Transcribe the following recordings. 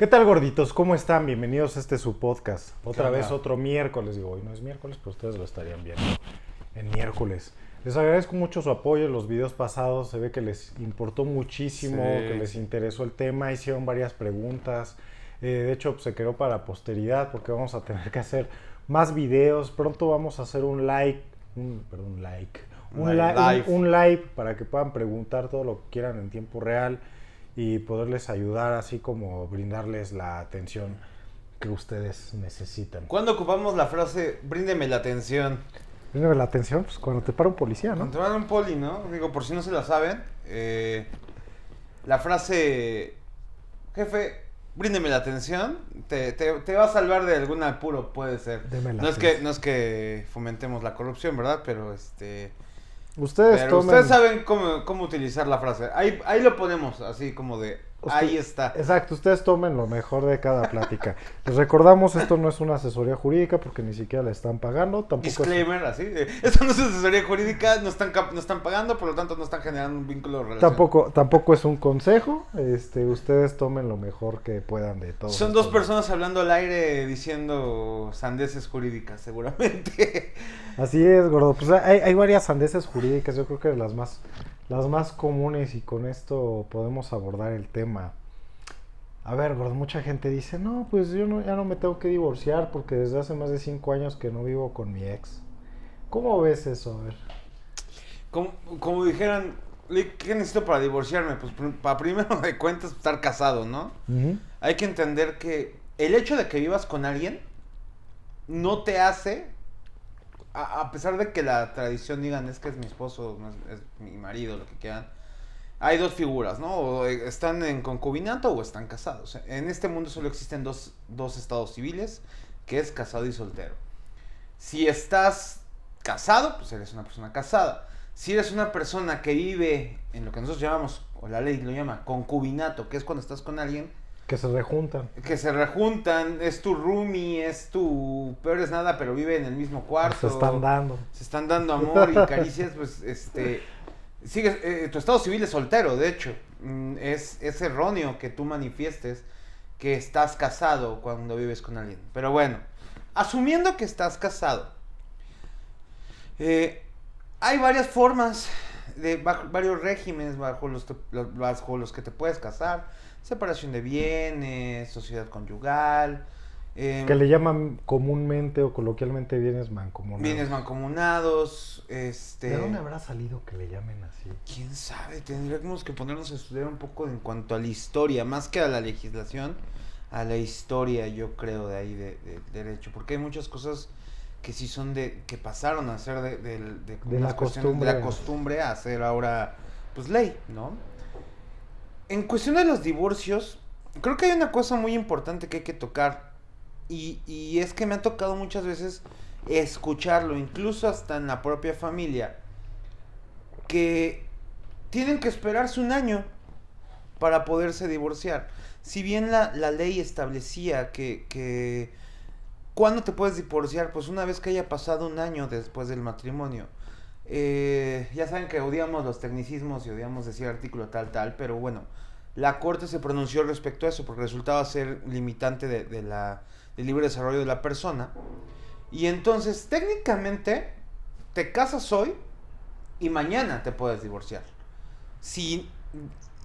¿Qué tal, gorditos? ¿Cómo están? Bienvenidos a su podcast. Otra ¿Qué vez onda? otro miércoles. Digo, hoy no es miércoles, pero ustedes lo estarían viendo en miércoles. Les agradezco mucho su apoyo en los videos pasados. Se ve que les importó muchísimo, Sí, que les sí. interesó el tema. Hicieron varias preguntas. De hecho, pues, se quedó para posteridad porque vamos a tener que hacer más videos. Pronto vamos a hacer un live para que puedan preguntar todo lo que quieran en tiempo real y poderles ayudar, así como brindarles la atención que ustedes necesitan. ¿Cuándo ocupamos la frase bríndeme la atención? Bríndame la atención, pues cuando te para un policía, ¿no? Cuando te van a un poli, ¿no? Digo, por si no se la saben, la frase jefe, bríndeme la atención, te va a salvar de algún apuro, puede ser. Deme la No es atención. no es que fomentemos la corrupción, ¿verdad? Pero Ustedes pero tomen... ustedes saben cómo utilizar la frase. Ahí lo ponemos, así como de, ahí está. Exacto, ustedes tomen lo mejor de cada plática. Les recordamos, esto no es una asesoría jurídica porque ni siquiera le están pagando. Tampoco Disclaimer, así. Esto no es asesoría jurídica, no están pagando, por lo tanto no están generando un vínculo de relación. tampoco es un consejo. Ustedes tomen lo mejor que puedan de todo. Son dos personas hablando al aire diciendo sandeces jurídicas, seguramente. Así es, gordo. Pues hay varias sandeces jurídicas, yo creo que las más comunes, y con esto podemos abordar el tema. A ver, gordo, mucha gente dice, no, pues yo ya no me tengo que divorciar porque desde hace más de 5 años que no vivo con mi ex. ¿Cómo ves eso? A ver. Como dijeran, ¿qué necesito para divorciarme? Pues para primero de cuentas estar casado, ¿no? Uh-huh. Hay que entender que el hecho de que vivas con alguien no te hace, a pesar de que la tradición digan es que es mi esposo, no es mi marido, lo que quieran, hay dos figuras, ¿no? O están en concubinato o están casados. En este mundo solo existen dos estados civiles, que es casado y soltero. Si estás casado, pues eres una persona casada. Si eres una persona que vive en lo que nosotros llamamos, o la ley lo llama, concubinato, que es cuando estás con alguien, Que se rejuntan. que se rejuntan, es tu roomie, es tu peor es nada, pero vive en el mismo cuarto. Se están dando amor y caricias, pues tu estado civil es soltero, de hecho. Es erróneo que tú manifiestes que estás casado cuando vives con alguien. Pero bueno, asumiendo que estás casado, hay varias formas, varios regímenes bajo los que te puedes casar. Separación de bienes, sociedad conyugal. Que le llaman comúnmente o coloquialmente bienes mancomunados. Bienes mancomunados. ¿De dónde habrá salido que le llamen así? ¿Quién sabe? Tendríamos que ponernos a estudiar un poco en cuanto a la historia, más que a la legislación, a la historia, yo creo, de ahí de derecho. Porque hay muchas cosas que sí son que pasaron a ser de la costumbre a ser ahora, pues, ley, ¿no? En cuestión de los divorcios, creo que hay una cosa muy importante que hay que tocar. Y es que me ha tocado muchas veces escucharlo, incluso hasta en la propia familia, que tienen que esperarse un año para poderse divorciar. Si bien la ley establecía que ¿cuándo te puedes divorciar? Pues una vez que haya pasado un año después del matrimonio. Ya saben que odiamos los tecnicismos y odiamos decir artículo tal, pero bueno, la corte se pronunció respecto a eso porque resultaba ser limitante del libre desarrollo de la persona. Y entonces, técnicamente, te casas hoy y mañana te puedes divorciar. Si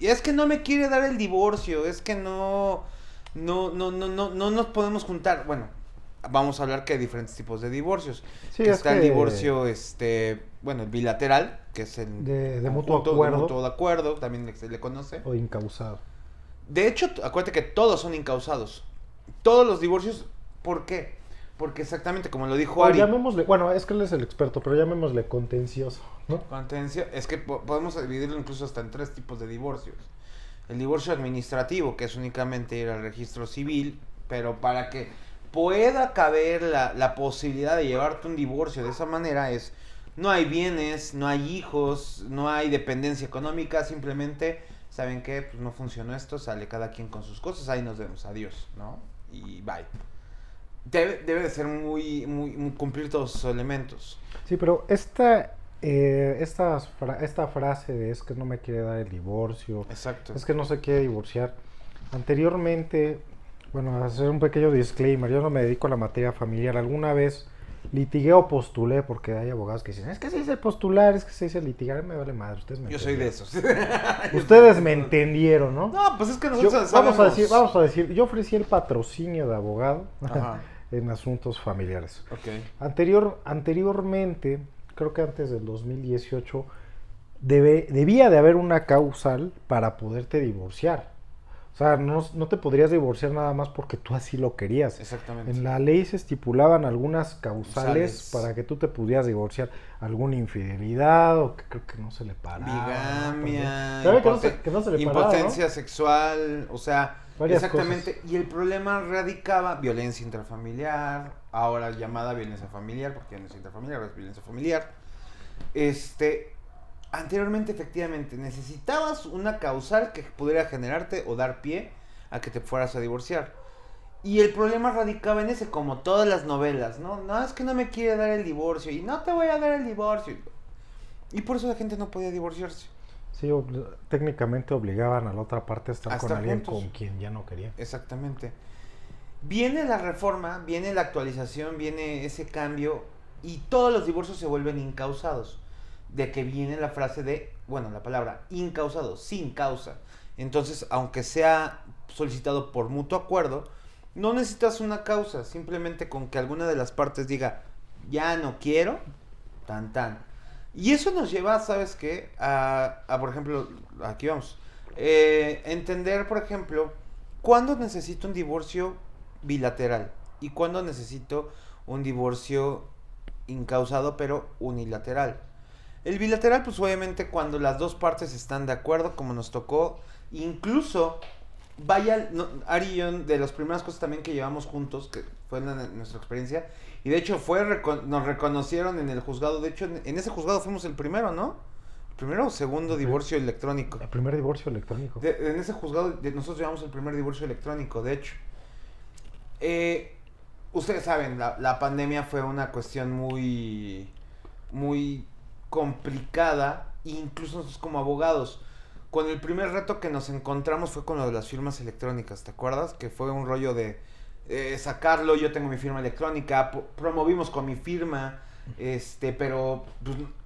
es que no me quiere dar el divorcio, es que no nos podemos juntar. Bueno, vamos a hablar que hay diferentes tipos de divorcios. Sí, que es está que el divorcio, bueno, el bilateral, que es el de mutuo acuerdo. de mutuo acuerdo, también se le conoce. O incausado. De hecho, acuérdate que todos son incausados. Todos los divorcios, ¿por qué? Porque exactamente como lo dijo Ari. Llamémosle, bueno, es que él es el experto, pero llamémosle contencioso, ¿no? Contencia, es que podemos dividirlo incluso hasta en 3 tipos de divorcios. El divorcio administrativo, que es únicamente ir al registro civil, pero para que pueda caber la posibilidad de llevarte un divorcio de esa manera no hay bienes, no hay hijos, no hay dependencia económica, simplemente, ¿saben qué? Pues no funcionó esto, sale cada quien con sus cosas, ahí nos vemos, adiós, ¿no? Y bye. Debe de ser muy cumplir todos esos elementos. Sí, pero esta frase de es que no me quiere dar el divorcio, Exacto. es que no se quiere divorciar, anteriormente Bueno, hacer un pequeño disclaimer, yo no me dedico a la materia familiar. Alguna vez litigué o postulé, porque hay abogados que dicen, es que se dice postular, es que se dice litigar, me vale madre, ustedes me Yo soy de entendieron. esos. Ustedes me entendieron, ¿no? No, pues es que Yo- nosotros vamos a decir, yo ofrecí el patrocinio de abogado Ajá, en asuntos familiares. ok. Anteriormente, creo que antes del 2018, debía de haber una causal para poderte divorciar. O sea, no te podrías divorciar nada más porque tú así lo querías. Exactamente. En la ley se estipulaban algunas causales Causales. para que tú te pudieras divorciar. Alguna infidelidad o que creo que no se le paraba. Bigamia, ¿Sabe que no se le paraba, impotencia ¿no? sexual, o sea, Varias exactamente. Y el problema radicaba violencia intrafamiliar, ahora llamada violencia familiar, porque violencia intrafamiliar ahora es violencia familiar. Anteriormente, efectivamente, necesitabas una causal que pudiera generarte o dar pie a que te fueras a divorciar. Y el problema radicaba en ese, como todas las novelas, ¿no? No, es que no me quiere dar el divorcio y no te voy a dar el divorcio. Y por eso la gente no podía divorciarse. Sí, técnicamente obligaban a la otra parte a estar A con estar alguien juntos. con quien ya no quería. Exactamente. Viene la reforma, viene la actualización, viene ese cambio y todos los divorcios se vuelven incausados. De que viene la frase de, bueno, la palabra incausado, sin causa. Entonces, aunque sea solicitado por mutuo acuerdo, no necesitas una causa, simplemente con que alguna de las partes diga, ya no quiero, tan tan. Y eso nos lleva, ¿sabes qué? Por ejemplo, aquí vamos. Entender, por ejemplo, cuándo necesito un divorcio bilateral y cuándo necesito un divorcio incausado pero unilateral. El bilateral, pues obviamente cuando las dos partes están de acuerdo, como nos tocó, incluso, vaya, no, Ari y yo, de las primeras cosas también que llevamos juntos, que fue nuestra experiencia, y de hecho nos reconocieron en el juzgado, de hecho en ese juzgado fuimos el primero, ¿no? El primero o segundo divorcio electrónico. El primer divorcio electrónico. En ese juzgado nosotros llevamos el primer divorcio electrónico, de hecho. Ustedes saben, la pandemia fue una cuestión muy complicada, incluso nosotros como abogados. Con el primer reto que nos encontramos fue con lo de las firmas electrónicas, ¿te acuerdas? Que fue un rollo de sacarlo, yo tengo mi firma electrónica, promovimos con mi firma, pero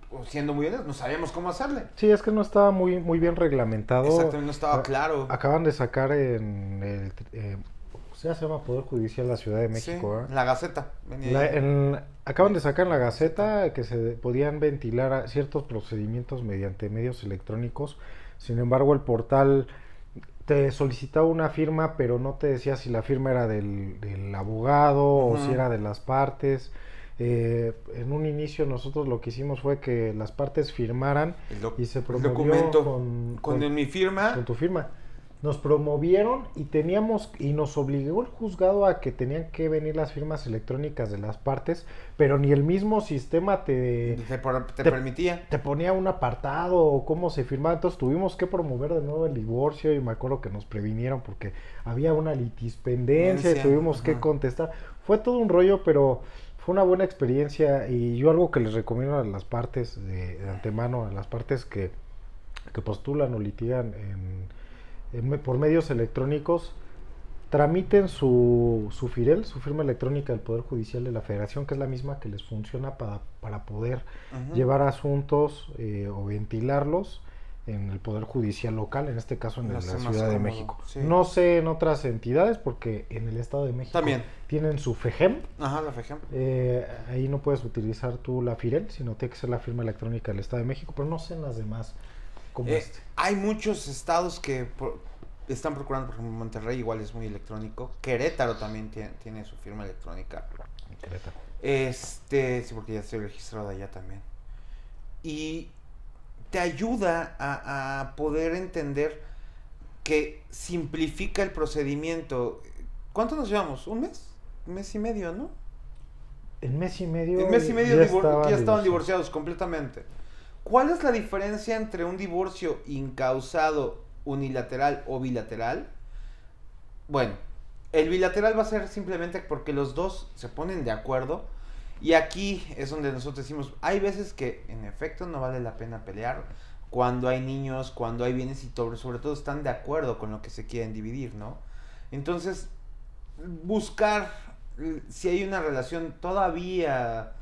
pues, siendo muy honestos, no sabíamos cómo hacerle. Sí, es que no estaba muy bien reglamentado. Exactamente, no estaba claro. Acaban de sacar en el... ya se llama Poder Judicial de la Ciudad de México, Sí, la Gaceta. venía ahí. Acaban de sacar en la Gaceta que se podían ventilar ciertos procedimientos mediante medios electrónicos. Sin embargo, el portal te solicitaba una firma, pero no te decía si la firma era del abogado o si era de las partes. En un inicio nosotros lo que hicimos fue que las partes firmaran y se El promovió documento con mi firma. con tu firma. Nos promovieron y nos obligó el juzgado a que tenían que venir las firmas electrónicas de las partes, pero ni el mismo sistema te Permitía. te ponía un apartado o cómo se firmaba. Entonces tuvimos que promover de nuevo el divorcio y me acuerdo que nos previnieron porque había una litispendencia y tuvimos que contestar. Fue todo un rollo, pero fue una buena experiencia y yo algo que les recomiendo a las partes de antemano, a las partes que postulan o litigan por medios electrónicos, tramiten su FIREL, su firma electrónica del Poder Judicial de la Federación, que es la misma que les funciona para poder llevar asuntos o ventilarlos en el Poder Judicial local, en este caso en la Ciudad de México. Sí. No sé en otras entidades, porque en el Estado de México también tienen su FEGEM. Ajá, la FEGEM. Ahí no puedes utilizar tú la FIREL, sino tiene que ser la firma electrónica del Estado de México, pero no sé en las demás. Hay muchos estados que están procurando, por ejemplo, Monterrey igual es muy electrónico. Querétaro también tiene su firma electrónica. Querétaro. Sí, porque ya estoy registrado allá también. Y te ayuda a poder entender que simplifica el procedimiento. ¿Cuánto nos llevamos? ¿Un mes? ¿Un mes y medio, no? En mes y medio. En mes y medio ya estaban divorciados completamente. ¿Cuál es la diferencia entre un divorcio incausado unilateral o bilateral? Bueno, el bilateral va a ser simplemente porque los dos se ponen de acuerdo. Y aquí es donde nosotros decimos, hay veces que en efecto no vale la pena pelear. Cuando hay niños, cuando hay bienes y sobre todo están de acuerdo con lo que se quieren dividir, ¿no? Entonces, buscar si hay una relación todavía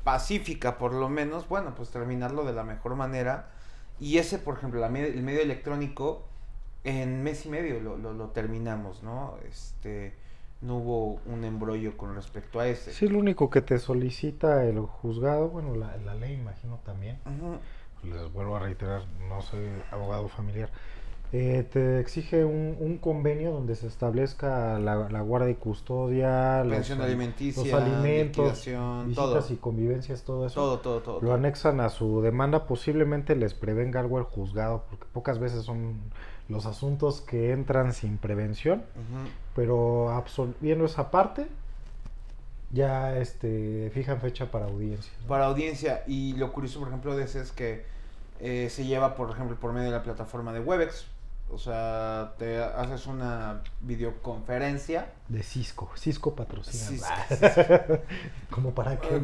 pacífica, por lo menos, bueno, pues terminarlo de la mejor manera. Y ese, por ejemplo, el medio electrónico, en mes y medio lo terminamos, ¿no? No hubo un embrollo con respecto a ese. Sí, lo único que te solicita el juzgado, bueno, la ley imagino también, Uh-huh. les vuelvo a reiterar, no soy abogado familiar, te exige un convenio donde se establezca la guardia y custodia, Pensión los alimenticia, alimentos, liquidación, visitas todo. y convivencias, todo eso. Todo. Lo anexan a su demanda, posiblemente les prevenga algo el juzgado, porque pocas veces son los asuntos que entran sin prevención, Uh-huh. pero absolviendo esa parte, ya fijan fecha para audiencia, ¿no? Para audiencia. Y lo curioso, por ejemplo, de ese es que se lleva, por ejemplo, por medio de la plataforma de Webex. O sea, te haces una videoconferencia. De Cisco patrocina. Sí, Como para qué,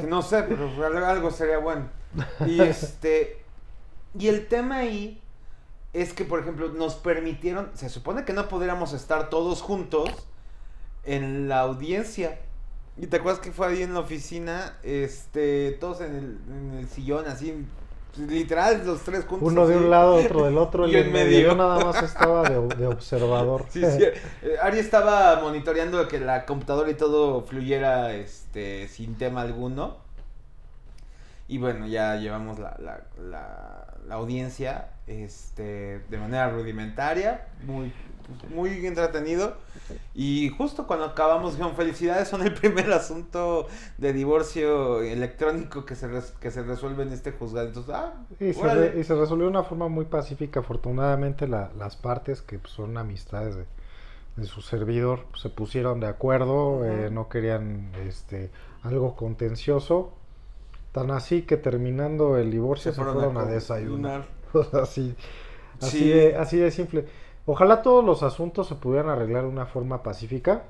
no sé, pero algo sería bueno. Y y el tema ahí es que, por ejemplo, nos permitieron, se supone que no pudiéramos estar todos juntos en la audiencia. ¿Y te acuerdas que fue ahí en la oficina? Todos en el sillón, así, literal, los tres juntos. Uno así. de un lado, otro del otro, Y en medio. Yo nada más estaba de observador. Sí. Ari estaba monitoreando que la computadora y todo fluyera sin tema alguno. Y bueno, ya llevamos la audiencia de manera rudimentaria, muy entretenido. Y justo cuando acabamos, dijeron, felicidades, son el primer asunto de divorcio electrónico que se resuelve en este juzgado. Entonces, y se resolvió de una forma muy pacífica. Afortunadamente las partes que pues, son amistades de su servidor pues, se pusieron de acuerdo, uh-huh. No querían algo contencioso. Tan así que terminando el divorcio se fueron a desayunar. así de simple. Ojalá todos los asuntos se pudieran arreglar de una forma pacífica.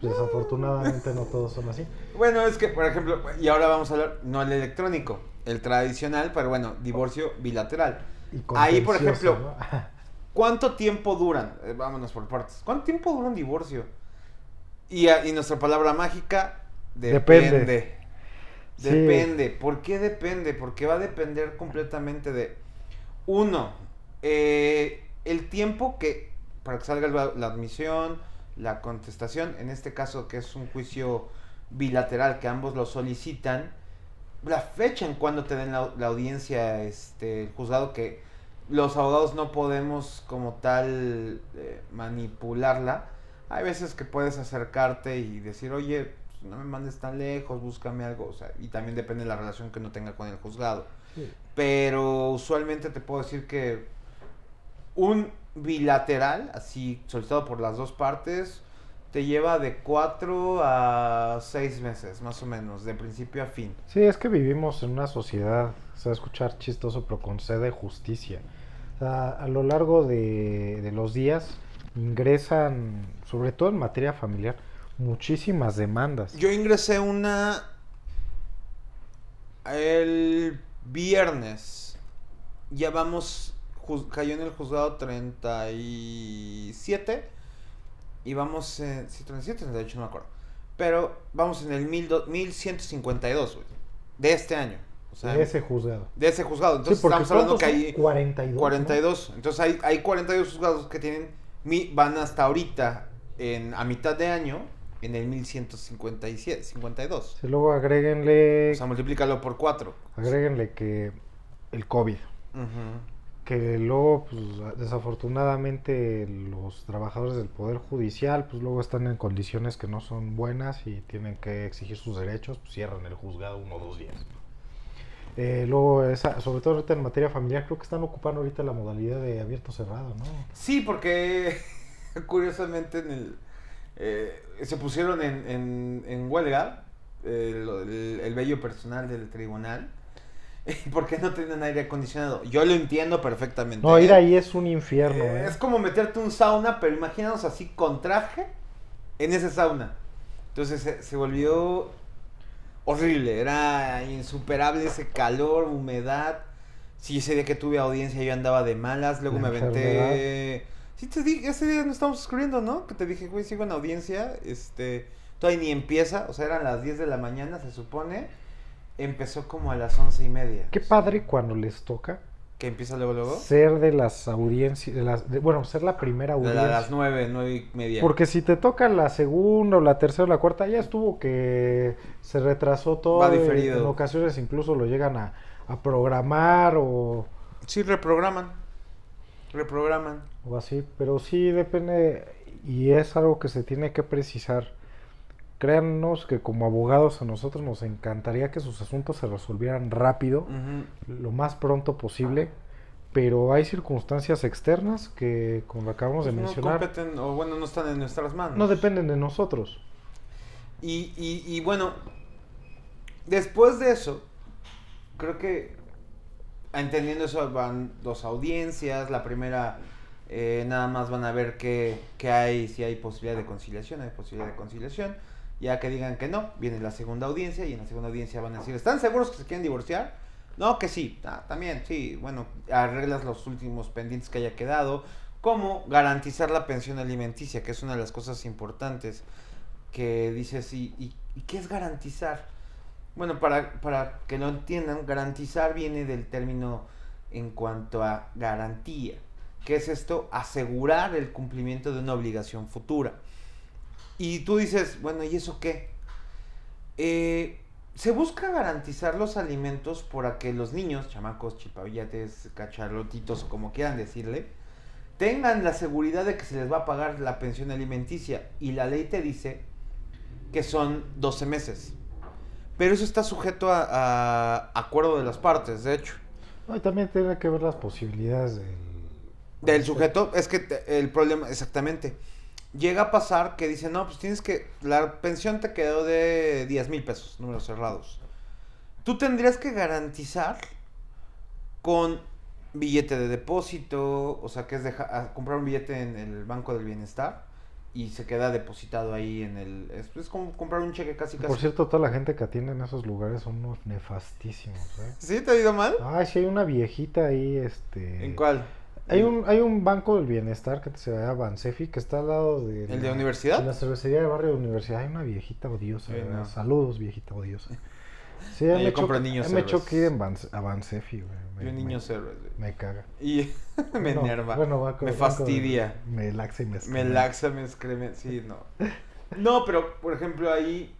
Desafortunadamente no todos son así. Bueno, es que, por ejemplo, y ahora vamos a hablar, no el electrónico, el tradicional, pero bueno, divorcio bilateral. Ahí, por ejemplo, ¿no? ¿Cuánto tiempo duran? Vámonos por partes. ¿Cuánto tiempo dura un divorcio? Y nuestra palabra mágica, depende. Depende. Sí. ¿Por qué depende? Porque va a depender completamente de... Uno, el tiempo para que salga la admisión, la contestación, en este caso que es un juicio bilateral que ambos lo solicitan, la fecha en cuando te den la audiencia, el juzgado, que los abogados no podemos como tal manipularla. Hay veces que puedes acercarte y decir, oye, no me mandes tan lejos, búscame algo, o sea, y también depende de la relación que uno tenga con el juzgado. Sí. Pero usualmente te puedo decir que un bilateral, así solicitado por las dos partes, te lleva de 4 a 6 meses, más o menos, de principio a fin. Sí, es que vivimos en una sociedad, se va a escuchar chistoso, pero con sed de justicia. O sea, a lo largo de los días ingresan, sobre todo en materia familiar, muchísimas demandas. Yo ingresé una el viernes. Ya vamos, cayó en el juzgado 37 y vamos en 37, 38, no me acuerdo. Pero vamos en el 1152, güey, de este año. O sea, de ese juzgado. Entonces sí, estamos hablando que hay 42. ¿no? Entonces hay 42 juzgados que van hasta ahorita a mitad de año en el 1157, 52. Y luego agréguenle... O sea, multiplícalo por 4. Agréguenle que el COVID. Uh-huh. Que luego, pues, desafortunadamente, los trabajadores del Poder Judicial, pues luego están en condiciones que no son buenas y tienen que exigir sus derechos, pues cierran el juzgado 1 o 2 días. Luego, sobre todo ahorita en materia familiar, creo que están ocupando ahorita la modalidad de abierto cerrado, ¿no? Sí, porque curiosamente se pusieron en huelga el vello personal del tribunal porque no tienen aire acondicionado. Yo lo entiendo perfectamente. No, ir ahí es un infierno. Es como meterte un sauna, pero imagínanos así con traje en ese sauna. Entonces se volvió horrible, era insuperable ese calor, humedad. Sí, ese día que tuve audiencia yo andaba de malas, luego me aventé Sí te dije, ese día no estamos escribiendo, ¿no? Que te dije, güey, sigo en audiencia, todavía ni empieza, o sea, eran las 10 de la mañana, se supone, empezó como a las 11:30. Qué padre cuando les toca ¿Que empieza luego? ser de las audiencias, bueno, ser la primera De audiencia. las 9:30. Porque si te toca la segunda o la tercera o la cuarta, ya estuvo que se retrasó todo. Va diferido. En ocasiones incluso lo llegan a programar Sí, reprograman. o así. Pero sí depende y es algo que se tiene que precisar. Créannos que como abogados a nosotros nos encantaría que sus asuntos se resolvieran rápido, Ujú. lo más pronto posible. Pero hay circunstancias externas que, como acabamos Pues de no mencionar, competen, o bueno, no están en nuestras manos. no dependen de nosotros. Y bueno, después de eso, creo que entendiendo eso van dos audiencias. La primera, nada más van a ver qué hay, si hay posibilidad de conciliación, hay posibilidad de conciliación. Ya que digan que no, viene la segunda audiencia y en la segunda audiencia van a decir, ¿están seguros que se quieren divorciar? No, que sí, también, sí, bueno, arreglas los últimos pendientes que haya quedado, como garantizar la pensión alimenticia, que es una de las cosas importantes que dices, ¿y qué es garantizar? Bueno, para que lo entiendan, garantizar viene del término en cuanto a garantía. ¿Qué es esto? Asegurar el cumplimiento de una obligación futura. Y tú dices, bueno, ¿y eso qué? Se busca garantizar los alimentos para que los niños, chamacos, chipavillates, cachalotitos o como quieran decirle, tengan la seguridad de que se les va a pagar la pensión alimenticia. Y la ley te dice que son 12 meses. Pero eso está sujeto a acuerdo de las partes, de hecho. No, y también tiene que ver las posibilidades Del sujeto, es que el problema, exactamente. Llega a pasar que dicen, no, pues tienes que, la pensión te quedó de 10,000 pesos, números cerrados. Tú tendrías que garantizar con billete de depósito, o sea, que es comprar un billete en el Banco del Bienestar y se queda depositado ahí en el... Es como comprar un cheque casi. Por cierto, toda la gente que atiende en esos lugares son unos nefastísimos, ¿eh? ¿Sí? ¿Te ha ido mal? Ay, sí, hay una viejita ahí, ¿En cuál? Hay un banco del bienestar que se llama Bansefi, que está al lado de... ¿El de universidad? De la cervecería de barrio de universidad. Hay una viejita odiosa. Sí, no. Saludos, viejita odiosa. Sí, No, yo compro niños me héroes. choqué ir a Bansefi, güey. Yo niños héroes, güey. Me caga. Y me enerva. Bueno, me fastidia. Me laxa y me Me escreme. laxa, me escreme. Sí, no. No, pero por ejemplo ahí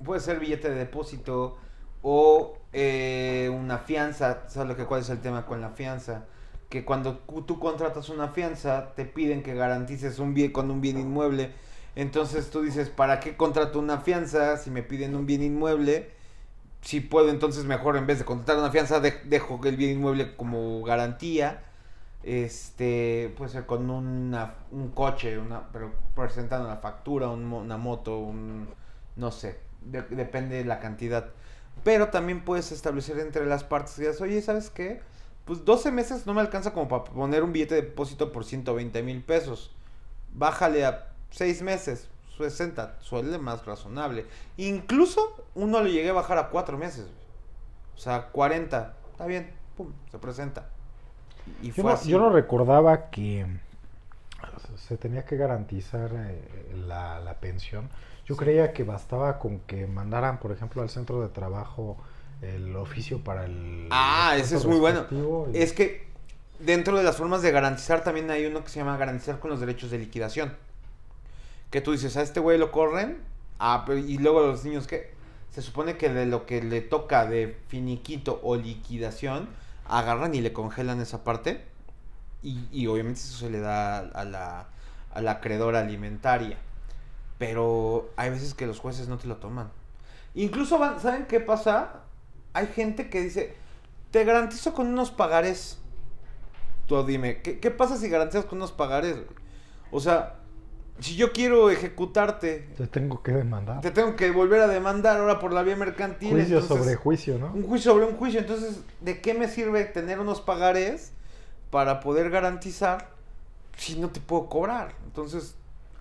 puede ser billete de depósito o una fianza. ¿Sabes cuál es el tema con la fianza? Que cuando tú contratas una fianza te piden que garantices un bien con un bien inmueble. Entonces tú dices, ¿para qué contrato una fianza si me piden un bien inmueble? Si puedo, entonces mejor en vez de contratar una fianza dejo el bien inmueble como garantía. Puede ser con un coche, pero presentando una factura, una moto, no sé, depende de la cantidad. Pero también puedes establecer entre las partes que digas, oye, ¿sabes qué? Pues 12 meses no me alcanza como para poner un billete de depósito por 120,000 pesos. Bájale a 6 meses, 60, suele más razonable. Incluso uno le llegué a bajar a 4 meses. O sea, 40, está bien, pum, se presenta. Y fue así. Yo no recordaba que se tenía que garantizar la pensión. Yo creía que bastaba con que mandaran, por ejemplo, al centro de trabajo el oficio para el... Ese es muy bueno. Y... Es que dentro de las formas de garantizar también hay uno que se llama garantizar con los derechos de liquidación. Que tú dices, a este güey lo corren, y luego a los niños, ¿qué? Se supone que de lo que le toca de finiquito o liquidación, agarran y le congelan esa parte. Y obviamente eso se le da a la acreedora alimentaria. Pero hay veces que los jueces no te lo toman. Incluso ¿saben qué pasa? Hay gente que dice, te garantizo con unos pagarés. Tú dime, ¿qué pasa si garantizas con unos pagarés? O sea, si yo quiero ejecutarte, te tengo que demandar. Te tengo que volver a demandar ahora por la vía mercantil. Juicio entonces, sobre juicio, ¿no? Un juicio sobre un juicio. Entonces, ¿de qué me sirve tener unos pagarés para poder garantizar si no te puedo cobrar? Entonces,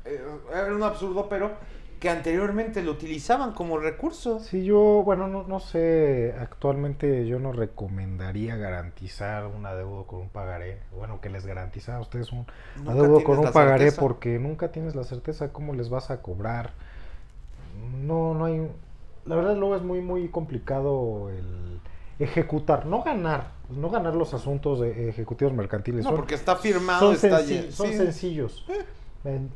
era un absurdo, pero que anteriormente lo utilizaban como recurso. Sí, yo, bueno, no sé, actualmente yo no recomendaría garantizar un adeudo con un pagaré. Bueno, que les garantiza a ustedes un Nunca adeudo con tienes un la pagaré certeza. porque nunca tienes la certeza cómo les vas a cobrar. No hay, la verdad luego es muy complicado el ejecutar, no ganar los asuntos de ejecutivos mercantiles. No, porque está firmado, está ya. Son Sí, sencillos. Bueno,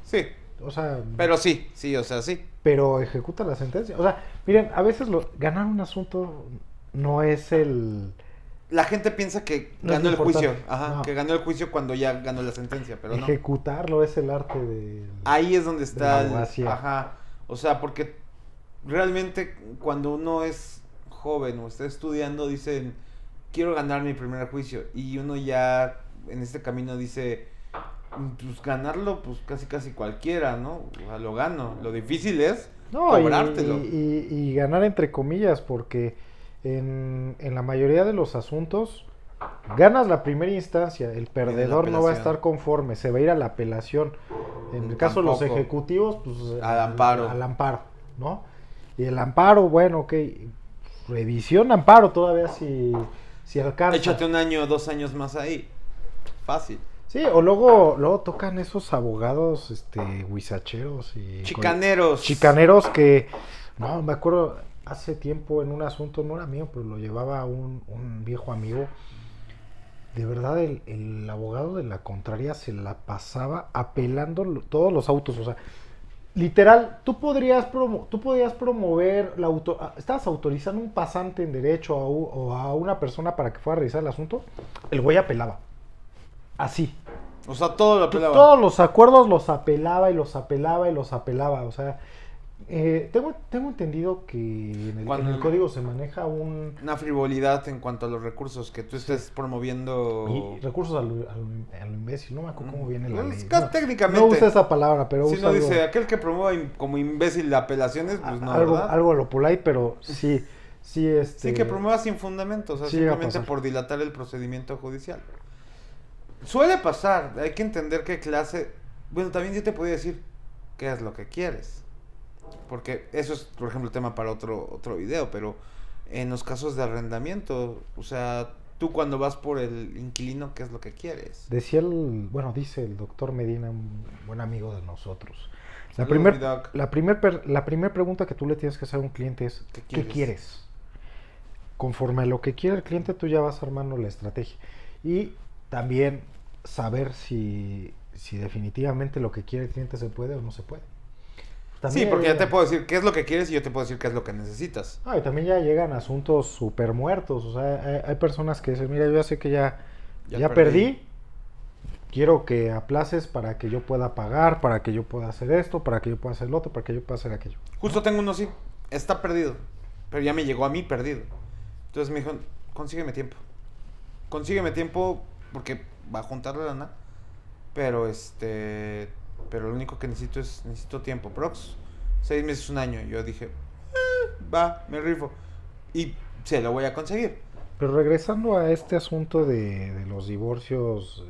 sí. o sea, Pero sí, o sea, sí. pero ejecuta la sentencia. O sea, miren, a veces ganar un asunto no es el... La gente piensa que No es ganó el importante. juicio. Ajá, No. que ganó el juicio cuando ya ganó la sentencia, pero no. Ejecutarlo es el arte de... Ahí es donde de la está el... abogacía. Ajá. O sea, porque realmente cuando uno es joven o está estudiando, dicen, quiero ganar mi primer juicio. Y uno ya en este camino dice, pues ganarlo, pues casi cualquiera, ¿no? O sea, lo gano. Lo difícil es No, cobrártelo. y ganar entre comillas, porque en la mayoría de los asuntos ganas la primera instancia, el perdedor no va a apelación. estar conforme, se va a ir a la apelación. En el caso de los Tampoco. ejecutivos, pues Al amparo. al amparo, ¿no? Y el amparo, bueno, ok, revisión amparo todavía si alcanza. Échate 1 año, 2 años más ahí. Fácil. Sí, o luego tocan esos abogados, huizacheros y Chicaneros. chicaneros que, no, me acuerdo hace tiempo en un asunto, no era mío, pero lo llevaba un viejo amigo. De verdad, el abogado de la contraria se la pasaba apelando todos los autos, o sea, literal, tú podrías promover estabas autorizando un pasante en derecho o a una persona para que fuera a revisar el asunto, el güey apelaba. Así. O sea, todo lo apelaba. Todos los acuerdos los apelaba y los apelaba y los apelaba. O sea, tengo entendido que en el código se maneja una frivolidad en cuanto a los recursos que tú estés promoviendo. y recursos a lo imbécil. No me acuerdo cómo viene la ley. Técnicamente. No usa esa palabra, pero si usa no algo, dice aquel que promueva como imbécil apelaciones, pues no, ¿verdad? algo a lo polite, pero sí. Sí, Sí, que promueva sin fundamento, o sea, sí simplemente por dilatar el procedimiento judicial. Suele pasar, hay que entender qué clase... Bueno, también yo te podría decir qué es lo que quieres. Porque eso es, por ejemplo, tema para otro video, pero en los casos de arrendamiento, o sea, tú cuando vas por el inquilino, ¿qué es lo que quieres? dice el doctor Medina, un buen amigo de nosotros. La Saludos, mi doc. primer pregunta que tú le tienes que hacer a un cliente es, ¿qué quieres? Conforme a lo que quiere el cliente, tú ya vas armando la estrategia. Y también saber si definitivamente lo que quiere el cliente se puede o no se puede. También sí, porque ya te puedo decir qué es lo que quieres y yo te puedo decir qué es lo que necesitas. Y también ya llegan asuntos súper muertos. O sea, hay personas que dicen, mira, yo ya sé que ya perdí. Quiero que aplaces para que yo pueda pagar, para que yo pueda hacer esto, para que yo pueda hacer lo otro, para que yo pueda hacer aquello. Justo tengo uno así, está perdido, pero ya me llegó a mí perdido. Entonces me dijo, consígueme tiempo porque va a juntar la lana, pero pero lo único que necesito tiempo, prox, 6 meses, 1 año. Yo dije, va, me rifo y se lo voy a conseguir. Pero regresando a este asunto de los divorcios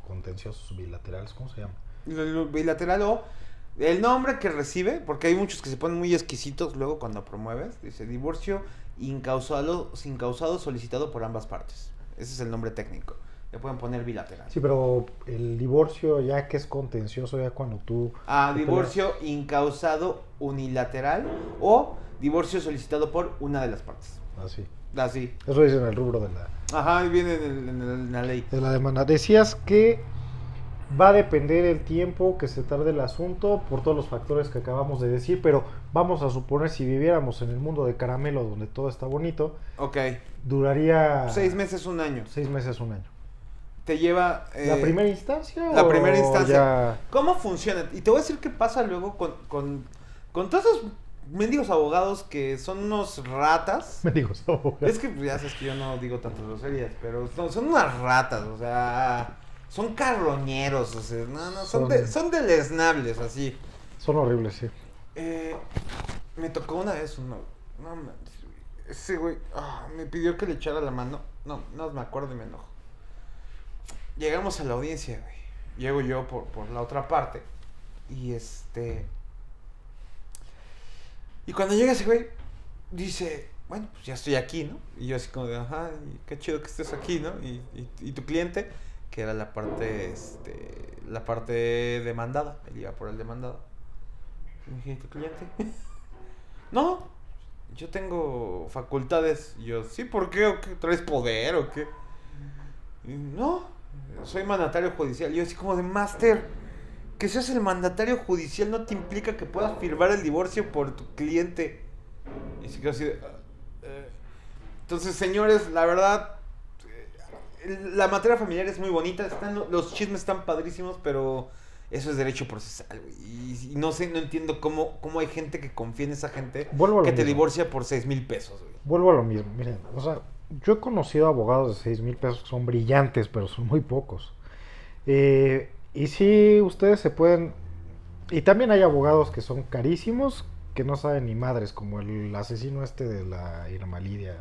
contenciosos bilaterales, ¿cómo se llama? Lo bilateral o el nombre que recibe, porque hay muchos que se ponen muy exquisitos luego cuando promueves, dice divorcio incausado solicitado por ambas partes. Ese es el nombre técnico. Le pueden poner bilateral. Sí, pero el divorcio ya que es contencioso, ya cuando tú... Divorcio incausado unilateral o divorcio solicitado por una de las partes. Así. Así. Eso dice en el rubro de la... Ajá, viene en la ley. De la demanda. Decías que va a depender el tiempo que se tarde el asunto por todos los factores que acabamos de decir, pero vamos a suponer si viviéramos en el mundo de caramelo donde todo está bonito, Ok. duraría 6 meses, 1 año. 6 meses, 1 año. Te lleva... ¿La primera instancia? La o primera instancia. Ya... ¿Cómo funciona? Y te voy a decir qué pasa luego con todos esos mendigos abogados que son unos ratas. Mendigos abogados. Es que ya sabes que yo no digo tantas groserías, pero son unas ratas, o sea, son carroñeros, o sea, son deleznables, así. Son horribles, sí. Me tocó una vez ese güey me pidió que le echara la mano. No me acuerdo y me enojo. Llegamos a la audiencia, güey. Llego yo por la otra parte y Y cuando llega ese güey, dice, bueno, pues ya estoy aquí, ¿no? Y yo así como de, ajá, y qué chido que estés aquí, ¿no? Y tu cliente, que era la parte demandada, él iba por el demandado. Y dije, ¿y tu cliente? No, yo tengo facultades. Y yo, ¿sí? ¿Por qué? ¿O qué? ¿Traes poder o qué? Y, no, soy mandatario judicial. Y yo así como de, máster, que seas el mandatario judicial no te implica que puedas firmar el divorcio por tu cliente. Y se quedó así de... Entonces, señores, la verdad, la materia familiar es muy bonita, los chismes están padrísimos, pero eso es derecho procesal, güey. Y no sé, no entiendo cómo hay gente que confía en esa gente Vuelvo a lo que te mismo. divorcia por 6,000 pesos, güey. Vuelvo a lo mismo. Miren, o sea, yo he conocido abogados de 6,000 pesos que son brillantes, pero son muy pocos. Y sí, ustedes se pueden... Y también hay abogados que son carísimos, que no saben ni madres, como el asesino este de la Irma Lidia.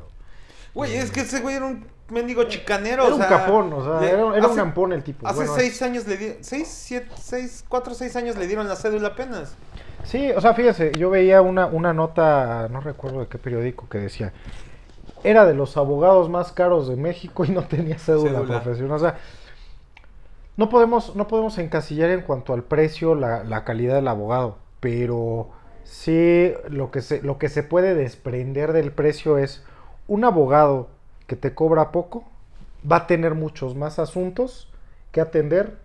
Güey, es que ese güey era un mendigo chicanero, Era o un sea... capón, o sea, era un hace- ampón el tipo. Hace Bueno, 6 años le dieron... 4 o 6 años le dieron la cédula apenas. sí, o sea, fíjese, yo veía una nota, no recuerdo de qué periódico, que decía, era de los abogados más caros de México y no tenía cédula profesional. O sea, no podemos encasillar en cuanto al precio la calidad del abogado, pero sí lo que se puede desprender del precio es un abogado que te cobra poco, va a tener muchos más asuntos que atender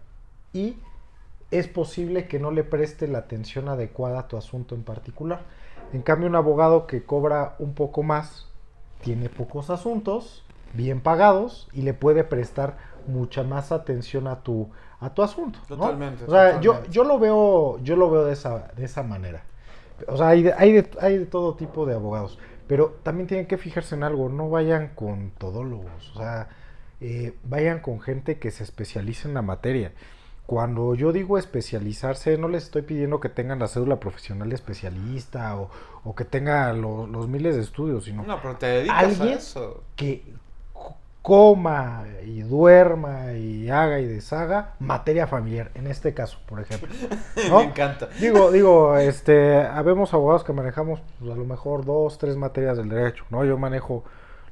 y es posible que no le preste la atención adecuada a tu asunto en particular. En cambio, un abogado que cobra un poco más tiene pocos asuntos bien pagados y le puede prestar mucha más atención a tu asunto, ¿no? Totalmente, O sea, totalmente. yo lo veo de esa manera. O sea, hay de todo tipo de abogados, pero también tienen que fijarse en algo, no vayan con todólogos, o sea, vayan con gente que se especialice en la materia. Cuando yo digo especializarse, no les estoy pidiendo que tengan la cédula profesional de especialista o que tengan los miles de estudios, sino No, pero te dedicas a alguien eso. que coma y duerma y haga y deshaga materia familiar, en este caso, por ejemplo, Me ¿no? encanta. Habemos abogados que manejamos pues, a lo mejor 2, 3 materias del derecho, ¿no? Yo manejo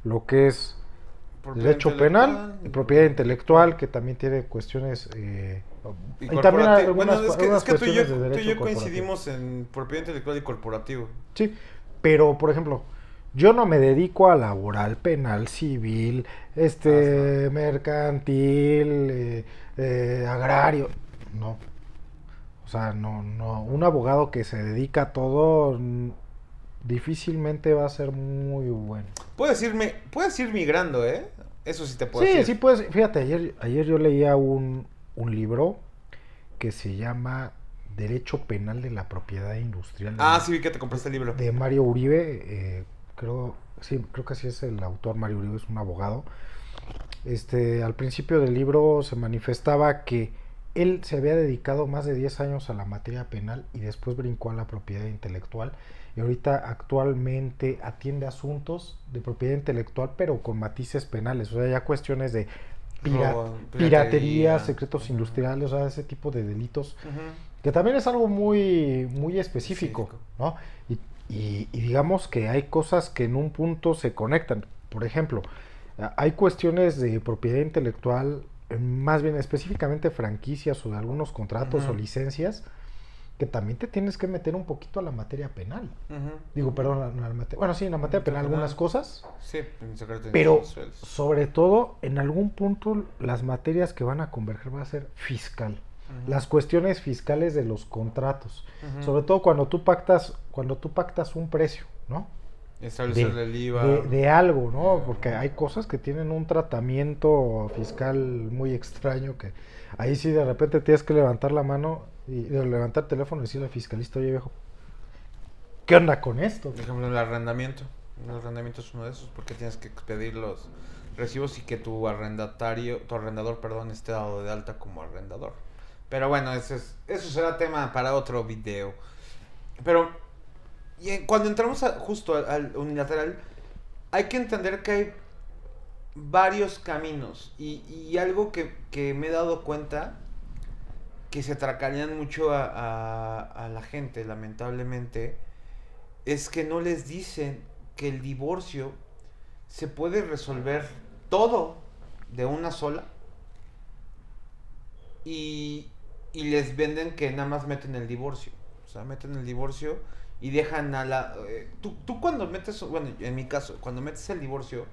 lo que es Propiedad derecho penal intelectual. y propiedad intelectual, que también tiene cuestiones Y y también corporativo. Bueno, algunas es que tú y cuestiones de tú y derecho yo corporativo. coincidimos en propiedad intelectual y corporativo. Sí, pero por ejemplo, yo no me dedico a laboral, penal, civil, No. mercantil, agrario, no. O sea, no, un abogado que se dedica a todo difícilmente va a ser muy bueno. Puedes ir migrando, ¿eh? Eso sí te puedo Sí, decir. sí, pues, fíjate, ayer yo leía un libro que se llama Derecho Penal de la Propiedad Industrial Ah, sí vi que te compraste el libro. de Mario Uribe. Creo que así es el autor. Mario Uribe es un abogado. Al principio del libro se manifestaba que él se había dedicado más de 10 años a la materia penal y después brincó a la propiedad intelectual y ahorita actualmente atiende asuntos de propiedad intelectual pero con matices penales, o sea, ya cuestiones de piratería, secretos industriales, o sea, ese tipo de delitos, Ujú. que también es algo muy, muy específico, Específico. ¿no? Y digamos que hay cosas que en un punto se conectan. Por ejemplo, hay cuestiones de propiedad intelectual, más bien específicamente franquicias o de algunos contratos o Ujú. licencias, que también te tienes que meter un poquito a la materia penal. Ujú. Digo, perdón, bueno, sí, en la materia penal algunas cosas, Sí, en secretos pero industriales. sobre todo en algún punto las materias que van a converger va a ser fiscal. Ujú. Las cuestiones fiscales de los contratos, Ujú. sobre todo cuando tú pactas un precio, ¿no? Establecerle el IVA. De algo, ¿no? Porque hay cosas que tienen un tratamiento fiscal muy extraño que ahí sí de repente tienes que levantar la mano y levantar el teléfono y decirle al fiscalista, oye viejo, ¿qué onda con esto? Por ejemplo, el arrendamiento. El arrendamiento es uno de esos porque tienes que expedir los recibos y que tu arrendador, perdón, esté dado de alta como arrendador. Pero bueno, eso será tema para otro video. Pero cuando entramos justo al unilateral, hay que entender que hay varios caminos y algo que me he dado cuenta que se atracarían mucho a la gente, lamentablemente, es que no les dicen que el divorcio se puede resolver todo de una sola y les venden que nada más meten el divorcio. O sea, meten el divorcio y dejan a la... tú cuando metes, bueno, en mi caso, cuando metes el divorcio,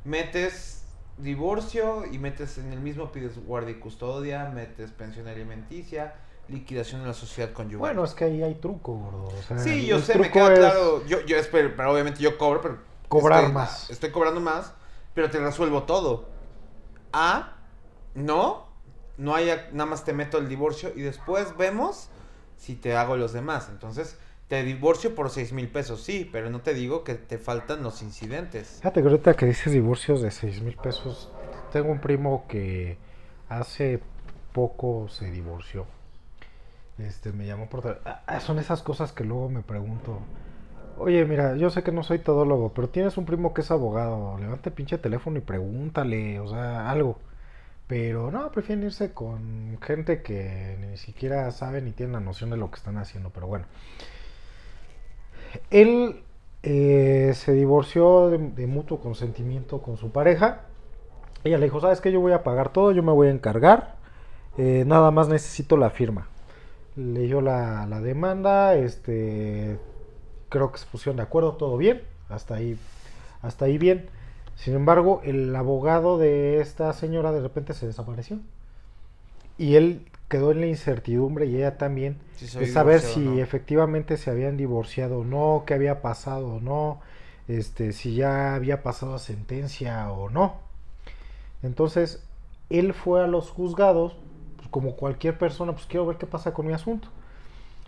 metes divorcio y metes en el mismo, pides guardia y custodia, metes pensión alimenticia, liquidación de la sociedad conyugal. Bueno, es que ahí hay truco, gordo. O sea, Sí, yo el sé, me truco queda es claro. Yo espero, pero obviamente yo cobro, pero cobrar más. estoy cobrando más, pero te resuelvo todo. A, no hay, nada más te meto el divorcio y después vemos si te hago los demás. Entonces, te divorcio por 6,000 pesos, sí, pero no te digo que te faltan los incidentes. Fíjate que ahorita que dices divorcios de 6,000 pesos, tengo un primo que hace poco se divorció. Me llamó por... son esas cosas que luego me pregunto. Oye, mira, yo sé que no soy todólogo, pero tienes un primo que es abogado. Levante el pinche teléfono y pregúntale, o sea, algo. Pero no, prefieren irse con gente que ni siquiera sabe ni tiene la noción de lo que están haciendo. Pero bueno, él se divorció de mutuo consentimiento con su pareja. Ella le dijo, ¿sabes qué? Yo voy a pagar todo, yo me voy a encargar. Nada más necesito la firma. Leyó la demanda, creo que se pusieron de acuerdo, todo bien, hasta ahí bien. Sin embargo, el abogado de esta señora de repente se desapareció. Y él quedó en la incertidumbre, y ella también, de saber si no, efectivamente se habían divorciado o no, qué había pasado o no, si ya había pasado a sentencia o no. Entonces, él fue a los juzgados, pues, como cualquier persona, pues quiero ver qué pasa con mi asunto.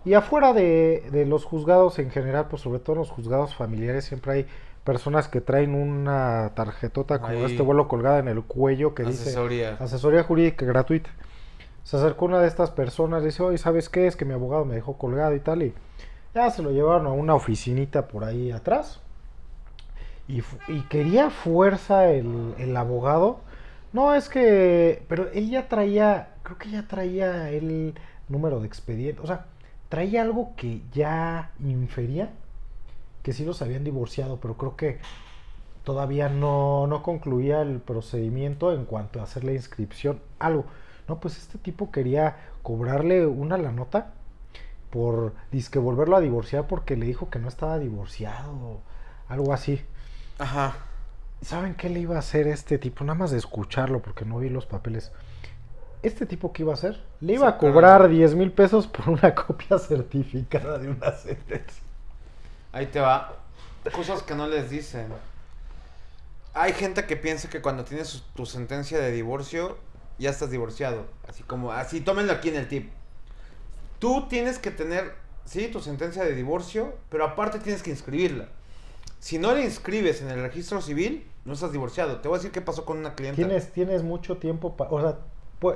Y afuera de los juzgados en general, pues sobre todo en los juzgados familiares, siempre hay personas que traen una tarjetota como ahí, este vuelo colgada en el cuello que dice asesoría jurídica gratuita. Se acercó una de estas personas, dice, oye, ¿sabes qué? Es que mi abogado me dejó colgado y tal, y ya se lo llevaron a una oficinita por ahí atrás. Y quería fuerza el abogado. No, es que... Pero él ya traía... Creo que ya traía el número de expediente. O sea, traía algo que ya infería que sí los habían divorciado, pero creo que todavía no concluía el procedimiento en cuanto a hacer la inscripción. Algo. No, pues este tipo quería cobrarle una la nota por disque volverlo a divorciar porque le dijo que no estaba divorciado. Algo así. Ajá. ¿Saben qué le iba a hacer este tipo? Nada más de escucharlo, porque no vi los papeles. ¿Este tipo qué iba a hacer? Le iba a cobrar 10,000 pesos por una copia certificada de una sentencia. Ahí te va. Cosas que no les dicen. Hay gente que piensa que cuando tienes tu sentencia de divorcio, ya estás divorciado. Así, tómenlo aquí en el tip. Tú tienes que tener, sí, tu sentencia de divorcio, pero aparte tienes que inscribirla. Si no la inscribes en el registro civil, no estás divorciado. Te voy a decir qué pasó con una clienta. ¿Tienes mucho tiempo para... O sea,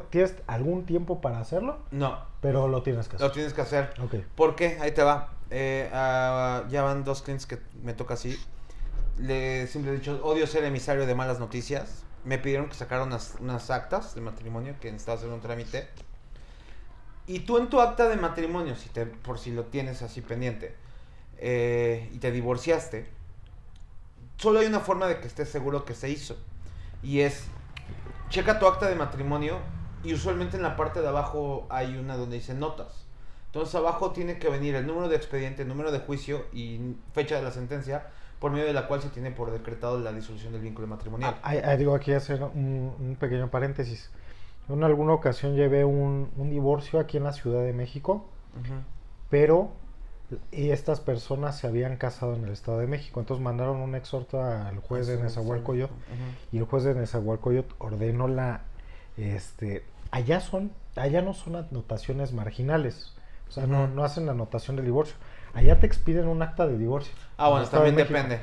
¿tienes algún tiempo para hacerlo? No. Pero lo tienes que hacer. Lo tienes que hacer. Ok. ¿Por qué? Ahí te va. Ya van 2 clientes que me toca así. Siempre he dicho, odio ser emisario de malas noticias. Me pidieron que sacara unas actas de matrimonio que necesitaba hacer un trámite. Y tú en tu acta de matrimonio, por si lo tienes así pendiente, y te divorciaste, solo hay una forma de que estés seguro que se hizo. Y es, checa tu acta de matrimonio y usualmente en la parte de abajo hay una donde dice notas. Entonces abajo tiene que venir el número de expediente, el número de juicio y fecha de la sentencia por medio de la cual se tiene por decretado la disolución del vínculo matrimonial. Digo, aquí hacer un pequeño paréntesis. Yo en alguna ocasión llevé un divorcio aquí en la Ciudad de México, pero estas personas se habían casado en el Estado de México, entonces mandaron un exhorto al juez de Nezahualcóyotl, y el juez de Nezahualcóyotl ordenó allá no son anotaciones marginales, o sea, no hacen la anotación del divorcio. Allá te expiden un acta de divorcio. Ah, bueno, también depende.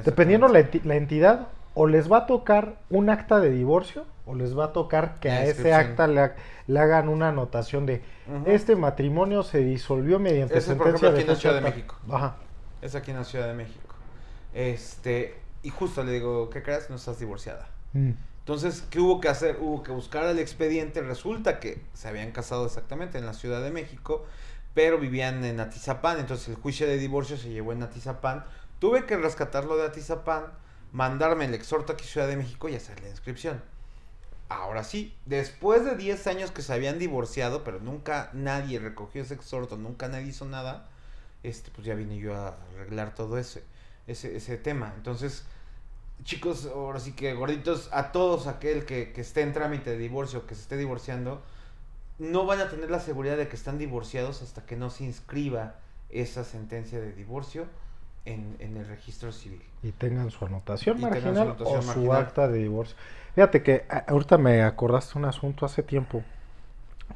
Dependiendo la entidad, o les va a tocar un acta de divorcio, o les va a tocar que a ese acta le hagan una anotación de este matrimonio se disolvió mediante sentencia de aquí en la Ciudad de México. Ajá. Es aquí en la Ciudad de México. Y justo le digo, ¿qué crees? No estás divorciada. Entonces, ¿qué hubo que hacer? Hubo que buscar el expediente. Resulta que se habían casado exactamente en la Ciudad de México, pero vivían en Atizapán, entonces el juicio de divorcio se llevó en Atizapán. Tuve que rescatarlo de Atizapán, mandarme el exhorto aquí a Ciudad de México y hacer la inscripción. Ahora sí, después de 10 años que se habían divorciado, pero nunca nadie recogió ese exhorto, nunca nadie hizo nada, pues ya vine yo a arreglar todo ese tema. Entonces, chicos, ahora sí que gorditos, a todos aquel que esté en trámite de divorcio, que se esté divorciando, no van a tener la seguridad de que están divorciados hasta que no se inscriba esa sentencia de divorcio en el registro civil. Y tengan su anotación Y marginal tengan su anotación o su marginal. acta de divorcio. Fíjate que ahorita me acordaste un asunto hace tiempo,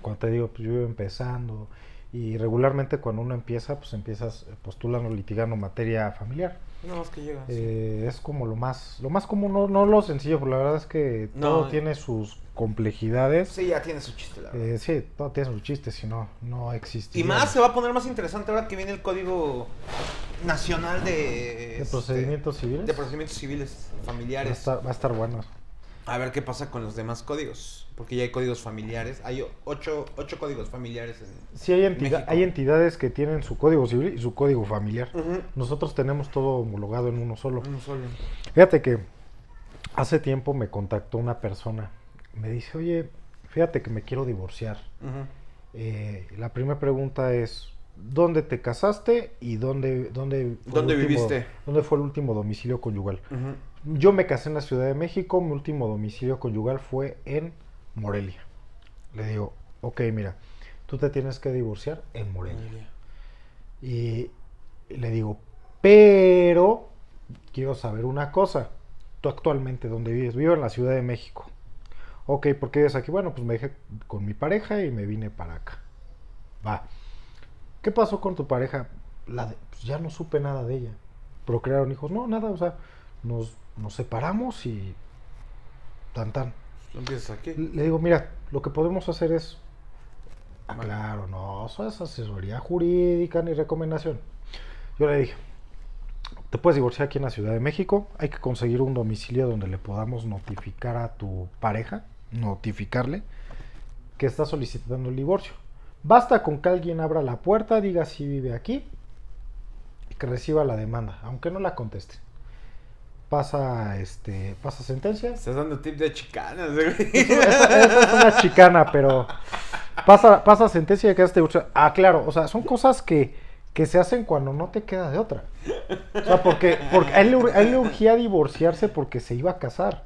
cuando te digo, pues yo iba empezando, y regularmente cuando uno empieza, pues empiezas postulando, litigando materia familiar. No, es que llegas. Es como lo más común, no lo sencillo, pero la verdad es que No, todo tiene sus complejidades. Sí, ya tiene su chiste, la verdad. Sí, todo tiene sus chistes, si no, no existe. Y más se va a poner más interesante ahora que viene el Código Nacional de procedimientos civiles. De procedimientos civiles familiares. Va a estar bueno. A ver qué pasa con los demás códigos. Porque ya hay códigos familiares. Hay 8 códigos familiares en Sí, hay México. entidades que tienen su código civil y su código familiar. Uh-huh. Nosotros tenemos todo homologado en uno solo. Uno solo. Fíjate que hace tiempo me contactó una persona. Me dice, oye, fíjate que me quiero divorciar. Uh-huh. La primera pregunta es, ¿dónde te casaste y dónde viviste? ¿Dónde fue el último domicilio conyugal? Uh-huh. Yo me casé en la Ciudad de México, mi último domicilio conyugal fue en Morelia. Le digo, ok, mira, tú te tienes que divorciar en Morelia. Y le digo, pero quiero saber una cosa. Tú actualmente, ¿dónde vives? Vivo en la Ciudad de México. Ok, ¿por qué vives aquí? Bueno, pues me dejé con mi pareja y me vine para acá. Va. ¿Qué pasó con tu pareja? Pues ya no supe nada de ella. ¿Procrearon hijos? No, nada, o sea, nos separamos y tan. ¿Empiezas aquí? Le digo, mira, lo que podemos hacer es... claro, no, eso es asesoría jurídica ni recomendación. Yo le dije, te puedes divorciar aquí en la Ciudad de México, hay que conseguir un domicilio donde le podamos notificar a tu pareja, notificarle que está solicitando el divorcio. Basta con que alguien abra la puerta, diga si vive aquí y que reciba la demanda, aunque no la conteste. Pasa sentencia. Estás dando tip de chicanas, Esa es una chicana, pero pasa sentencia y quedaste divorciado. Claro, o sea, son cosas que se hacen cuando no te queda de otra. O sea, porque a él le urgía divorciarse porque se iba a casar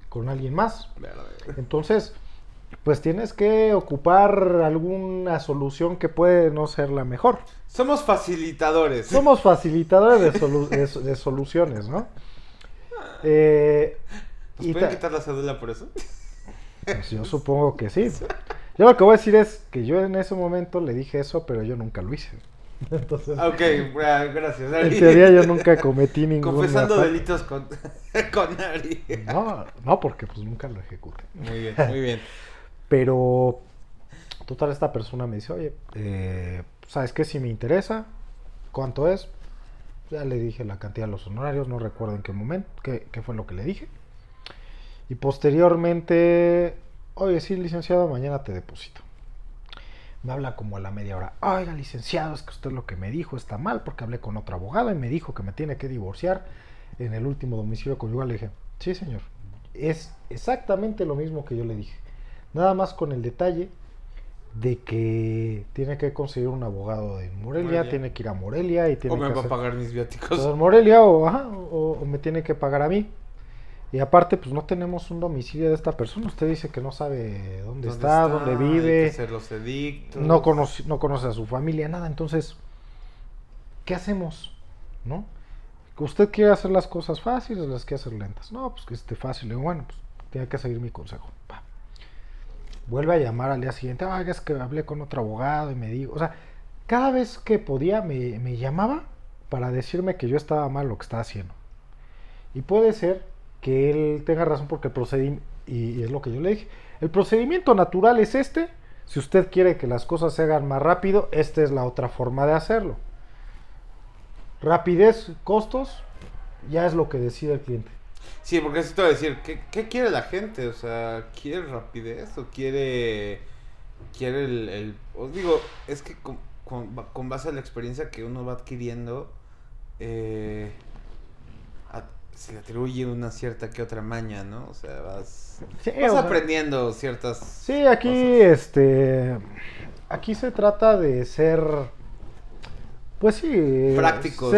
con alguien más. Entonces, pues tienes que ocupar alguna solución que puede no ser la mejor. Somos facilitadores. Somos facilitadores de soluciones, ¿no? ¿Nos pueden quitar la cédula por eso? Pues yo supongo que sí. Yo lo que voy a decir es que yo en ese momento le dije eso, pero yo nunca lo hice. Entonces, ok, gracias, Ari. En teoría yo nunca cometí ningún... Confesando delitos con Ari. No, porque pues nunca lo ejecuté. Muy bien, muy bien. Pero, total, esta persona me dice, oye, ¿sabes qué? Si me interesa, ¿cuánto es? Ya le dije la cantidad de los honorarios, no recuerdo en qué momento, qué fue lo que le dije. Y posteriormente, oye, sí, licenciado, mañana te deposito. Me habla como a la media hora. Oiga, licenciado, es que usted lo que me dijo está mal porque hablé con otra abogada y me dijo que me tiene que divorciar en el último domicilio conyugal. Le dije, sí, señor, es exactamente lo mismo que yo le dije. Nada más con el detalle de que tiene que conseguir un abogado en Morelia, tiene que ir a Morelia y tiene o me que va a pagar mis viáticos. en Morelia o me tiene que pagar a mí. Y aparte, pues no tenemos un domicilio de esta persona. Usted dice que no sabe dónde está, dónde vive. Hay que hacer los edictos. No conoce a su familia, nada. Entonces, ¿qué hacemos? ¿No? Que usted quiere hacer las cosas fáciles, las quiere hacer lentas. No, pues que esté fácil. Le digo, bueno, pues tiene que seguir mi consejo. Vuelve a llamar al día siguiente. Es que hablé con otro abogado y me dijo... O sea, cada vez que podía me llamaba para decirme que yo estaba mal lo que estaba haciendo. Y puede ser que él tenga razón porque el procedimiento, y es lo que yo le dije, el procedimiento natural es este. Si usted quiere que las cosas se hagan más rápido, esta es la otra forma de hacerlo. Rapidez, costos, ya es lo que decide el cliente. Sí, porque eso te voy a decir, ¿qué quiere la gente? O sea, ¿quiere rapidez o quiere os digo, es que con base a la experiencia que uno va adquiriendo, se le atribuye una cierta que otra maña, ¿no? O sea, vas aprendiendo ciertas sí, aquí, cosas. Aquí se trata de ser, pues sí, prácticos.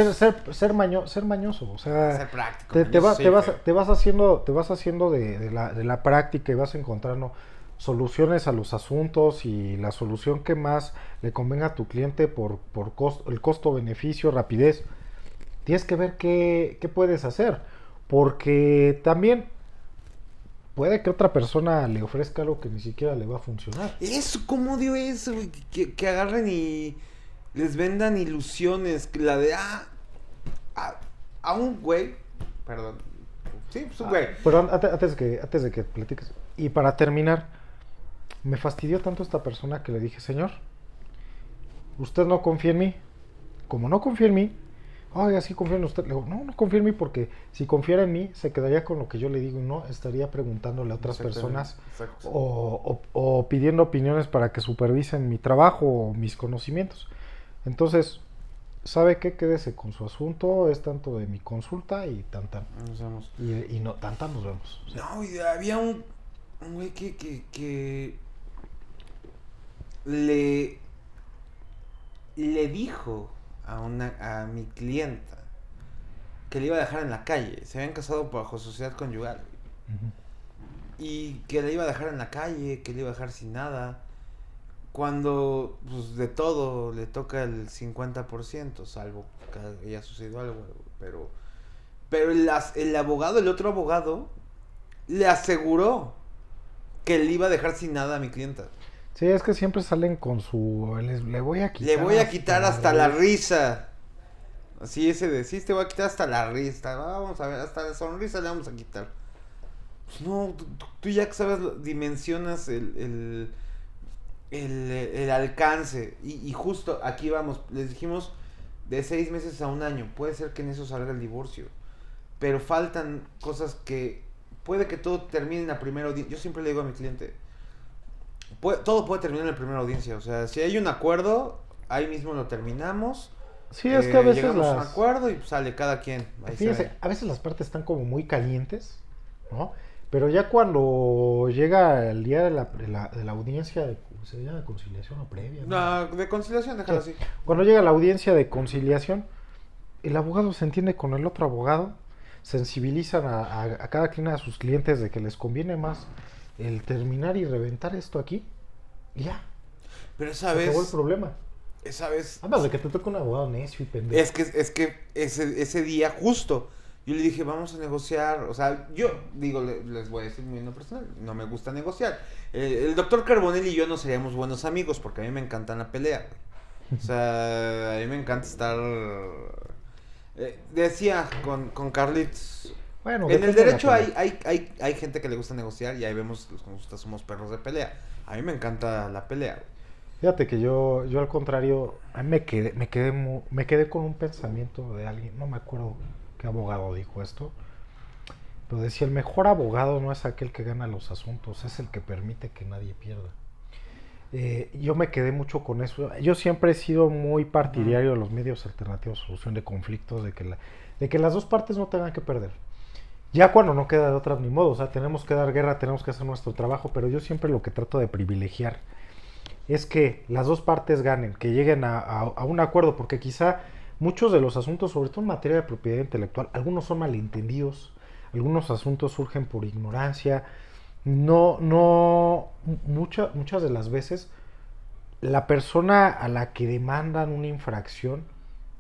Ser mañoso, o sea, ser práctico. Te vas haciendo de la práctica y vas encontrando soluciones a los asuntos y la solución que más le convenga a tu cliente por el costo-beneficio, rapidez. Tienes que ver qué puedes hacer, porque también puede que otra persona le ofrezca algo que ni siquiera le va a funcionar. Eso, ¿cómo dio eso, güey? Que agarren y les vendan ilusiones. La de, a un güey, perdón, sí, pues un güey. Pero antes de que platiques, y para terminar, me fastidió tanto esta persona que le dije, señor, usted no confía en mí. Como no confía en mí, oiga, sí confío en usted. Le digo, no confía en mí porque si confiara en mí, se quedaría con lo que yo le digo y no estaría preguntándole a otras personas o pidiendo opiniones para que supervisen mi trabajo o mis conocimientos. Entonces, ¿sabe qué? Quédese con su asunto, es tanto de mi consulta y tan. Nos vemos. Y no, tan nos vemos. O sea, no, y había un güey que le dijo a mi clienta que le iba a dejar en la calle. Se habían casado bajo sociedad conyugal. Uh-huh. Y que le iba a dejar en la calle, que le iba a dejar sin nada. Cuando, pues, de todo le toca el 50%, salvo que haya sucedido algo. Pero el abogado, el otro abogado, le aseguró que le iba a dejar sin nada a mi clienta. Sí, es que siempre salen con su... Le voy a quitar hasta la risa. Así ese de, sí, te voy a quitar hasta la risa. Vamos a ver, hasta la sonrisa le vamos a quitar. Pues no, tú ya que sabes, dimensionas el alcance. Y justo aquí vamos, les dijimos de 6 meses a 1 año. Puede ser que en eso salga el divorcio. Pero faltan cosas que... Puede que todo termine en la primera audiencia. Yo siempre le digo a mi cliente... todo puede terminar en la primera audiencia. O sea, si hay un acuerdo, ahí mismo lo terminamos. Sí, es que a veces llegamos a un acuerdo y sale cada quien. Fíjense, a veces las partes están como muy calientes, ¿no? Pero ya cuando llega el día de la audiencia, ¿se llama conciliación o previa? No, de conciliación, déjalo así. Cuando llega la audiencia de conciliación, el abogado se entiende con el otro abogado, sensibilizan a cada quien, a sus clientes, de que les conviene más el terminar y reventar esto aquí, y ya. Pero esa vez... acabó el problema. Esa vez... Además de que te toca un abogado necio y pendejo. Es que ese día justo, yo le dije, vamos a negociar. O sea, yo digo, les voy a decir muy en lo personal, no me gusta negociar. El doctor Carbonell y yo no seríamos buenos amigos porque a mí me encanta la pelea. O sea, a mí me encanta estar... decía con Carlitos... Bueno, en el derecho hay gente que le gusta negociar y ahí vemos los que nos gusta somos perros de pelea. A mí me encanta la pelea. Fíjate que yo al contrario, a mí me quedé con un pensamiento de alguien, no me acuerdo qué abogado dijo esto, pero decía, el mejor abogado no es aquel que gana los asuntos, es el que permite que nadie pierda. Yo me quedé mucho con eso. Yo siempre he sido muy partidario de los medios alternativos de solución de conflictos, de que las dos partes no tengan que perder. Ya cuando no queda de otra ni modo, o sea, tenemos que dar guerra, tenemos que hacer nuestro trabajo, pero yo siempre lo que trato de privilegiar es que las dos partes ganen, que lleguen a un acuerdo, porque quizá muchos de los asuntos, sobre todo en materia de propiedad intelectual, algunos son malentendidos, algunos asuntos surgen por ignorancia, muchas de las veces la persona a la que demandan una infracción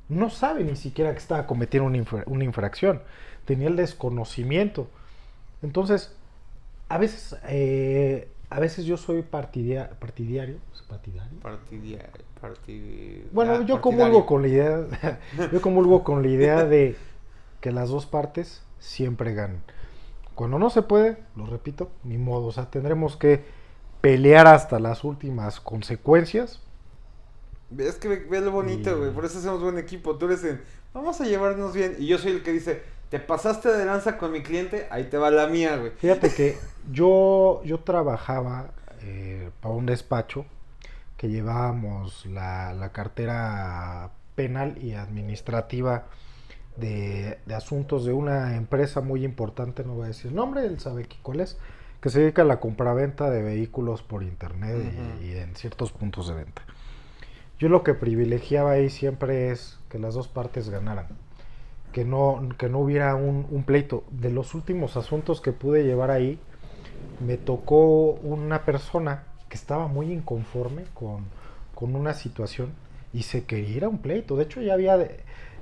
no sabe ni siquiera que estaba cometiendo una infracción, tenía el desconocimiento. Entonces, a veces yo soy partidario. Bueno, yo comulgo con la idea de que las dos partes siempre ganen. Cuando no se puede, lo repito, ni modo, o sea, tendremos que pelear hasta las últimas consecuencias. Es que ve lo bonito, güey, por eso hacemos buen equipo. Tú eres vamos a llevarnos bien, y yo soy el que dice, te pasaste de lanza con mi cliente, ahí te va la mía, güey. Fíjate que yo trabajaba para un despacho que llevábamos la cartera penal y administrativa de asuntos de una empresa muy importante, no voy a decir el nombre, él sabe cuál es, que se dedica a la compraventa de vehículos por internet y en ciertos puntos de venta. Yo lo que privilegiaba ahí siempre es que las dos partes ganaran, que no hubiera un pleito. De los últimos asuntos que pude llevar ahí, me tocó una persona que estaba muy inconforme con una situación y se quería ir a un pleito. De hecho, ya había...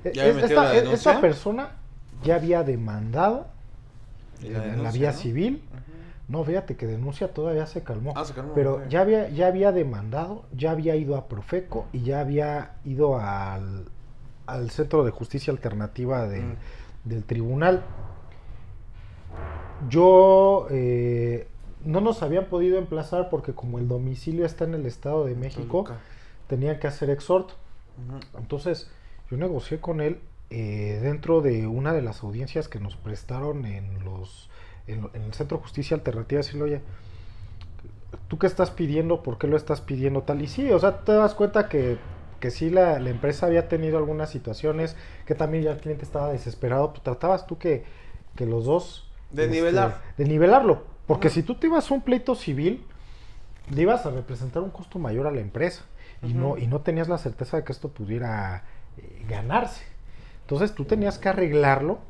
esta persona ya había demandado en la vía civil. No, fíjate que denuncia todavía se calmó. Se calmó, pero okay. ya había demandado, ya había ido a Profeco y ya había ido al Centro de Justicia Alternativa del tribunal. Yo no nos habían podido emplazar porque como el domicilio está en el Estado de México, tenían que hacer exhorto. Entonces yo negocié con él dentro de una de las audiencias que nos prestaron en el Centro de Justicia Alternativa, decirle, oye, ¿tú qué estás pidiendo? ¿Por qué lo estás pidiendo tal? Y sí, o sea, te das cuenta que sí la empresa había tenido algunas situaciones, que también ya el cliente estaba desesperado, pues tratabas tú que los dos... De nivelarlo, porque si tú te ibas a un pleito civil, le ibas a representar un costo mayor a la empresa, y no tenías la certeza de que esto pudiera ganarse. Entonces tú tenías que arreglarlo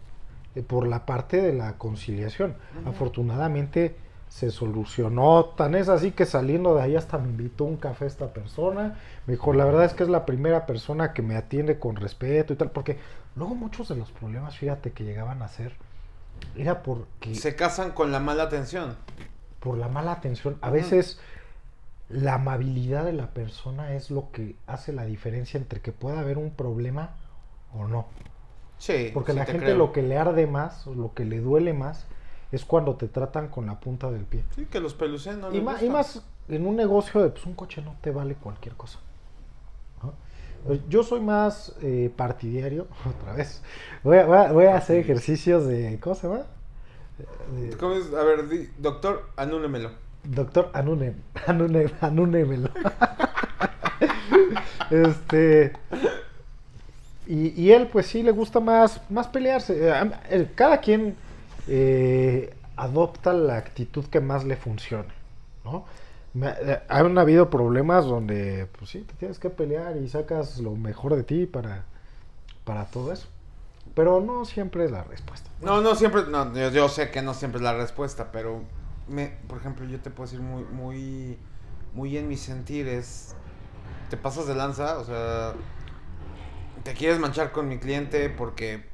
por la parte de la conciliación. Afortunadamente se solucionó, tan es así que saliendo de ahí hasta me invitó un café esta persona, me dijo, la verdad es que es la primera persona que me atiende con respeto y tal, porque luego muchos de los problemas, fíjate, que llegaban a ser, era porque... Se casan con la mala atención. Por la mala atención. A veces la amabilidad de la persona es lo que hace la diferencia entre que pueda haber un problema o no. Sí. Porque sí la gente lo que le arde más, o lo que le duele más, es cuando te tratan con la punta del pie. Sí, que los pelucen no y más en un negocio de pues un coche no te vale cualquier cosa, ¿no? Yo soy más partidario, otra vez. Voy a hacer ejercicios de... ¿Cómo se llama? ¿Cómo es? A ver, doctor, anúlemelo. Doctor, anúnemelo. Y él, pues sí, le gusta más pelearse. Cada quien adopta la actitud que más le funcione, ¿no? Han habido problemas donde, pues sí, te tienes que pelear y sacas lo mejor de ti para todo eso. Pero no siempre es la respuesta. No siempre, no, yo sé que no siempre es la respuesta, pero por ejemplo, yo te puedo decir muy en mi sentir es, te pasas de lanza, o sea, te quieres manchar con mi cliente porque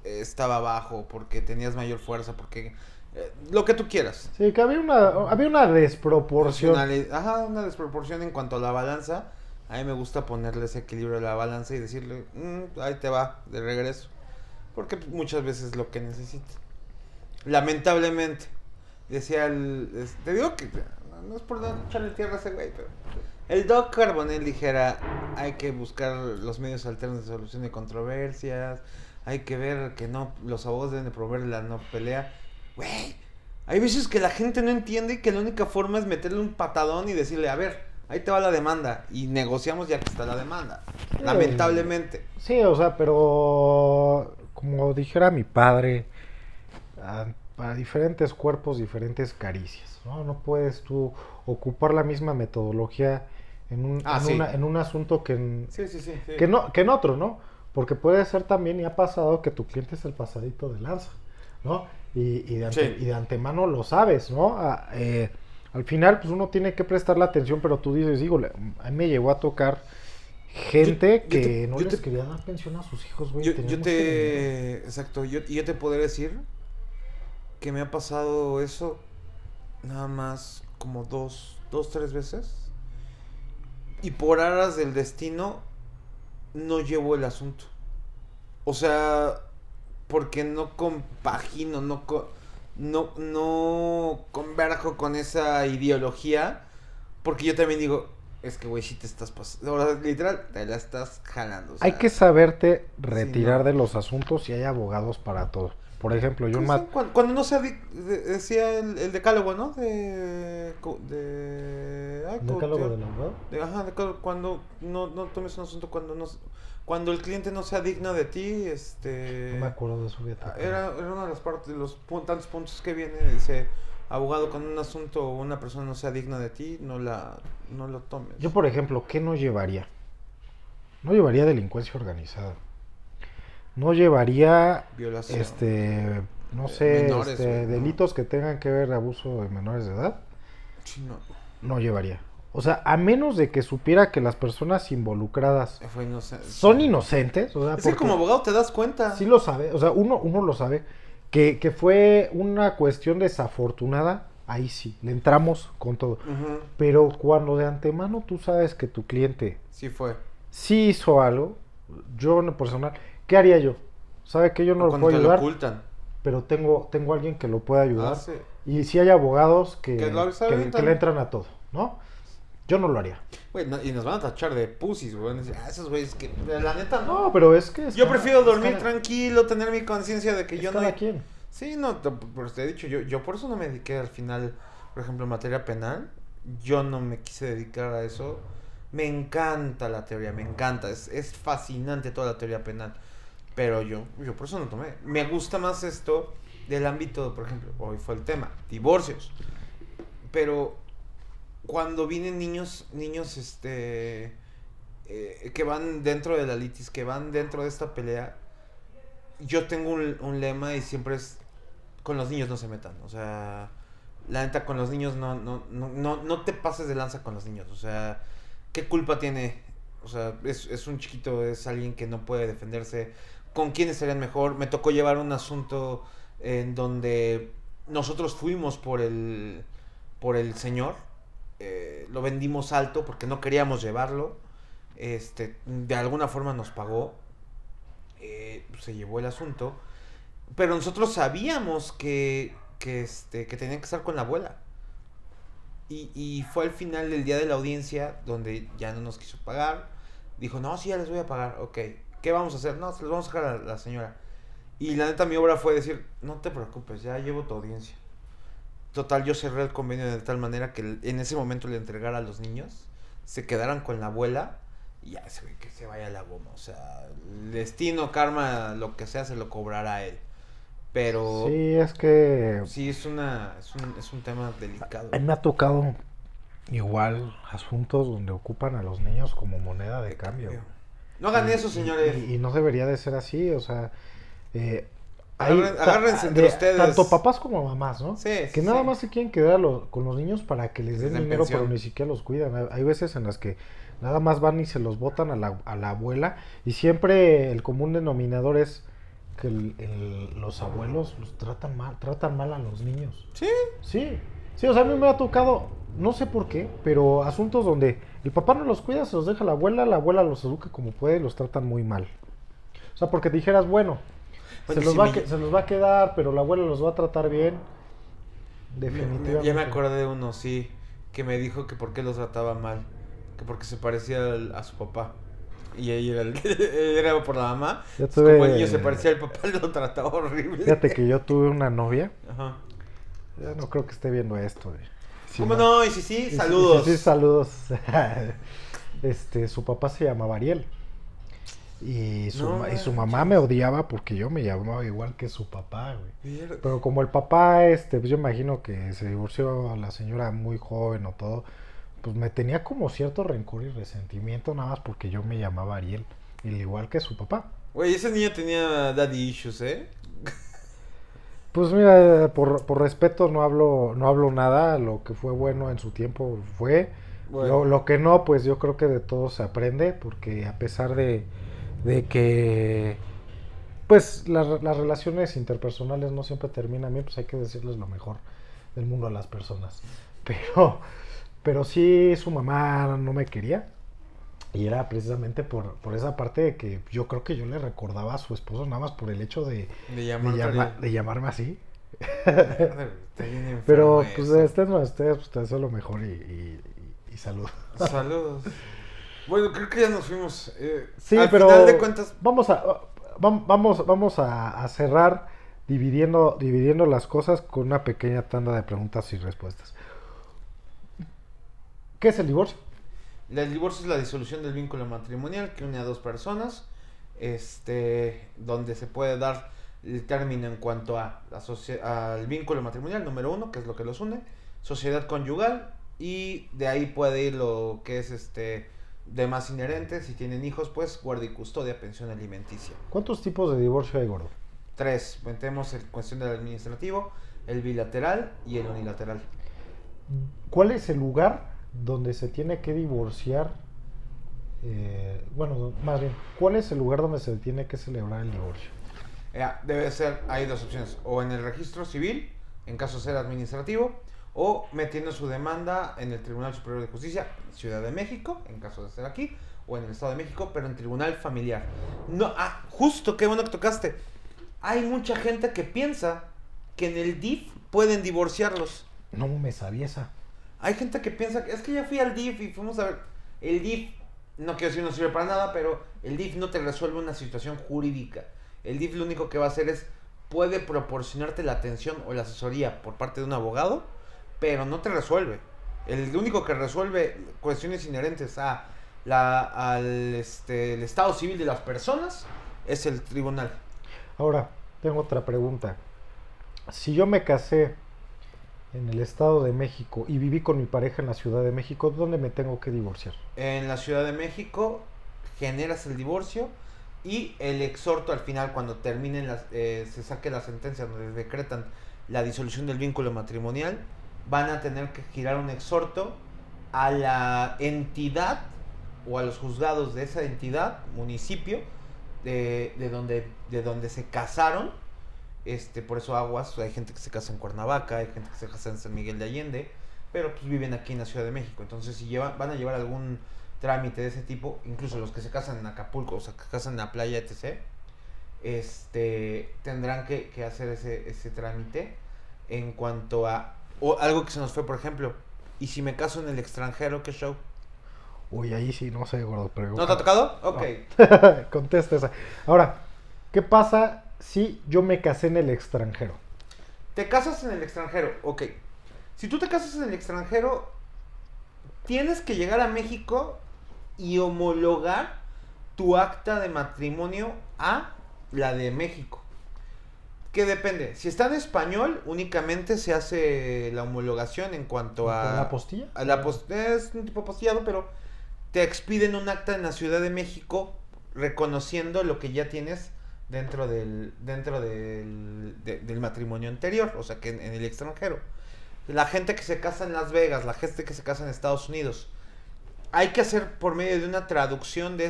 estaba abajo, porque tenías mayor fuerza, porque lo que tú quieras. Sí, que había una desproporción. Una desproporción en cuanto a la balanza. A mí me gusta ponerle ese equilibrio a la balanza y decirle, ahí te va, de regreso. Porque muchas veces es lo que necesita. Lamentablemente, decía te digo que no es por echarle tierra a ese güey, pero el Doc Carbonell dijera, hay que buscar los medios alternos de solución de controversias, hay que ver que no, los abogados deben de promover la no pelea. Güey, hay veces que la gente no entiende que la única forma es meterle un patadón y decirle, a ver, ahí te va la demanda, y negociamos ya que está la demanda. Sí, lamentablemente. Sí, o sea, pero como dijera mi padre, para diferentes cuerpos, diferentes caricias, ¿no? No puedes tú ocupar la misma metodología en un asunto que en otro, ¿no? Porque puede ser también, y ha pasado, que tu cliente es el pasadito de lanza, ¿no? Y de antemano lo sabes, ¿no? Al final, pues uno tiene que prestar la atención, pero tú dices, digo, a mí me llegó a tocar gente que no les quería dar pensión a sus hijos, güey. Exacto, yo te podría decir que me ha pasado eso nada más como dos, 3 veces. Y por aras del destino no llevo el asunto. O sea, porque no compagino, no converjo con esa ideología. Porque yo también digo, es que güey, si te estás pasando, ahora literal, te la estás jalando. O sea, hay que saberte retirar de los asuntos y hay abogados para todo. Por ejemplo, yo ¿Cómo se llama? Cuando no se decía el decálogo, ¿no? decálogo del abogado. Ajá, cuando no tomes un asunto cuando el cliente no sea digno de ti, No me acuerdo de eso. era una de las partes, de los tantos puntos que viene, dice, abogado, cuando un asunto o una persona no sea digna de ti, no lo tomes. Yo, por ejemplo, ¿qué no llevaría? No llevaría delincuencia organizada. No llevaría, Violación. no sé, Menores, güey, no. delitos que tengan que ver abuso de menores de edad. Sí, no. No llevaría. O sea, a menos de que supiera que las personas involucradas Fue inocente. son inocentes. O sea, Es que como abogado te das cuenta. sí lo sabe, o sea, uno lo sabe, que fue una cuestión desafortunada, ahí sí, le entramos con todo. Ujú. Pero cuando de antemano tú sabes que tu cliente Sí fue. sí hizo algo, yo en lo personal, ¿qué haría yo? Sabe que yo no O lo cuando puedo te lo ayudar, ocultan. pero tengo alguien que lo pueda ayudar. Sí. Y si hay abogados Que lo saben, que le entran a todo, ¿no? Yo no lo haría. Güey, y nos van a tachar de pussies, güey. Van a decir, esos güeyes que, la neta, no. No, pero es que... Yo prefiero dormir tranquilo, tener mi conciencia de que es yo no... cada quien. Sí, no, por te he dicho, yo por eso no me dediqué al final, por ejemplo, en materia penal. Yo no me quise dedicar a eso. Me encanta la teoría, me encanta. Es fascinante toda la teoría penal. Pero yo por eso no tomé. Me gusta más esto del ámbito, por ejemplo, hoy fue el tema, divorcios. Pero cuando vienen niños, que van dentro de la litis, que van dentro de esta pelea, yo tengo un lema y siempre es, con los niños no se metan. O sea, la neta, con los niños no te pases de lanza con los niños. O sea, ¿qué culpa tiene? O sea, es un chiquito, es alguien que no puede defenderse. ¿Con quién estarían mejor? Me tocó llevar un asunto en donde nosotros fuimos por el señor. Lo vendimos alto porque no queríamos llevarlo. De alguna forma nos pagó. Se llevó el asunto. Pero nosotros sabíamos que tenían que estar con la abuela. Y fue al final del día de la audiencia donde ya no nos quiso pagar. Dijo, no, sí, ya les voy a pagar. Ok, ¿qué vamos a hacer? No, se los vamos a dejar a la señora. Y la neta, mi obra fue decir, no te preocupes, ya llevo tu audiencia. Total, yo cerré el convenio de tal manera que en ese momento le entregara a los niños, se quedaran con la abuela y ya que se vaya a la goma. O sea, el destino, karma, lo que sea, se lo cobrará a él. Pero Sí, es que... sí, es un tema delicado. A mí me ha tocado igual asuntos donde ocupan a los niños como moneda de cambio. No hagan eso, señores. Y no debería de ser así, o sea... Agárrense entre ustedes. Tanto papás como mamás, ¿no? Sí, que nada más se quieren quedar con los niños para que les den dinero, pensión. pero ni siquiera los cuidan. Hay veces en las que nada más van y se los botan a la abuela. Y siempre el común denominador es que los abuelos los tratan mal a los niños. Sí. Sí, o sea, a mí me ha tocado, no sé por qué, pero asuntos donde el papá no los cuida, se los deja a la abuela los educa como puede y los tratan muy mal. O sea, porque dijeras, bueno, se los va a quedar, pero la abuela los va a tratar bien. Definitivamente. Ya me acordé de uno, sí, que me dijo que por qué los trataba mal, que porque se parecía a su papá. Y ahí era por la mamá. Como el niño se parecía al papá, lo trataba horrible. Fíjate que yo tuve una novia. Ajá. Ya no creo que esté viendo esto. ¿Cómo no? Y sí, saludos. Sí, saludos. Su papá se llamaba Ariel. Y su mamá me odiaba porque yo me llamaba igual que su papá, güey. Pero como el papá, pues yo imagino que se divorció a la señora muy joven o todo, pues me tenía como cierto rencor y resentimiento nada más porque yo me llamaba Ariel, al igual que su papá. Güey, ese niño tenía daddy issues, ¿eh? Pues mira, por respeto no hablo nada, lo que fue bueno en su tiempo fue, bueno. Lo que no, pues yo creo que de todo se aprende, porque a pesar de que pues las relaciones interpersonales no siempre terminan bien, pues hay que decirles lo mejor del mundo a las personas. Pero sí, su mamá no me quería. Y era precisamente por esa parte de que yo creo que yo le recordaba a su esposo nada más por el hecho de llamarme así. Pero pues ustedes pues te deseo lo mejor y saludos. Saludos. Bueno, creo que ya nos fuimos. Sí, al pero final de cuentas... vamos a cerrar dividiendo las cosas con una pequeña tanda de preguntas y respuestas. ¿Qué es el divorcio? El divorcio es la disolución del vínculo matrimonial que une a dos personas, donde se puede dar el término en cuanto a al vínculo matrimonial, número uno, que es lo que los une, sociedad conyugal, y de ahí puede ir lo que es demás inherentes. Si tienen hijos, pues guarda y custodia, pensión alimenticia. ¿Cuántos tipos de divorcio hay, gordo? Tres, metemos en cuestión del administrativo, el bilateral y el unilateral. ¿Cuál es el lugar donde se tiene que divorciar? Bueno, más bien, ¿cuál es el lugar donde se tiene que celebrar el divorcio? Debe ser, hay dos opciones, o en el registro civil, en caso de ser administrativo, o metiendo su demanda en el Tribunal Superior de Justicia, Ciudad de México, en caso de ser aquí, o en el Estado de México, pero en tribunal familiar. No, justo, qué bueno que tocaste. Hay mucha gente que piensa que en el DIF pueden divorciarlos. No me sabía esa. Hay gente que piensa que es que ya fui al DIF y fuimos a ver. El DIF, no quiero decir no sirve para nada, pero el DIF no te resuelve una situación jurídica. El DIF lo único que va a hacer es, puede proporcionarte la atención o la asesoría por parte de un abogado, pero no te resuelve. El único que resuelve cuestiones inherentes el estado civil de las personas es el tribunal. Ahora, tengo otra pregunta. Si yo me casé en el Estado de México y viví con mi pareja en la Ciudad de México, ¿dónde me tengo que divorciar? En la Ciudad de México generas el divorcio y el exhorto al final, cuando terminen se saque la sentencia donde decretan la disolución del vínculo matrimonial, van a tener que girar un exhorto a la entidad o a los juzgados de esa entidad, municipio, de donde se casaron. Por eso aguas, hay gente que se casa en Cuernavaca, hay gente que se casa en San Miguel de Allende, pero pues viven aquí en la Ciudad de México. Entonces si van a llevar algún trámite de ese tipo, incluso los que se casan en Acapulco, o sea, que se casan en la playa, etc., tendrán que hacer ese trámite. En cuanto a algo que se nos fue, por ejemplo, ¿y si me caso en el extranjero, qué show? Uy, ahí sí, no sé, gordo, pero... ¿No te ha tocado? Ok. No. Contesta esa. Ahora, ¿qué pasa si yo me casé en el extranjero? Te casas en el extranjero, ok. Si tú te casas en el extranjero, tienes que llegar a México y homologar tu acta de matrimonio a la de México. ¿Qué depende? Si está en español, únicamente se hace la homologación en cuanto a... ¿La apostilla? Es un tipo apostillado, pero te expiden un acta en la Ciudad de México reconociendo lo que ya tienes dentro del matrimonio anterior, o sea, que en el extranjero. La gente que se casa en Las Vegas, la gente que se casa en Estados Unidos, hay que hacer por medio de una traducción de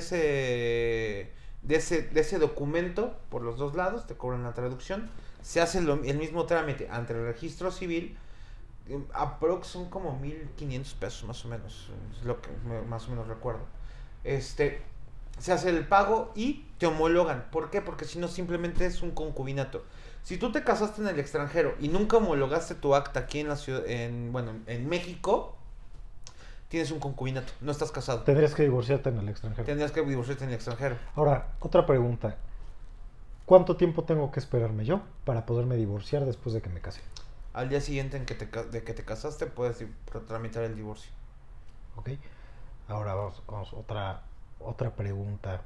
ese documento por los dos lados, te cobran la traducción, se hace el mismo trámite ante el registro civil, aprox son como 1,500 pesos más o menos, es lo que más o menos recuerdo. Se hace el pago y te homologan. ¿Por qué? Porque si no simplemente es un concubinato. Si tú te casaste en el extranjero y nunca homologaste tu acta aquí en la ciudad, en México, tienes un concubinato, no estás casado. Tendrías que divorciarte en el extranjero. Tendrías que divorciarte en el extranjero. Ahora, otra pregunta. ¿Cuánto tiempo tengo que esperarme yo para poderme divorciar después de que me case? Al día siguiente de que te casaste, puedes tramitar el divorcio. Ok. Ahora vamos otra pregunta.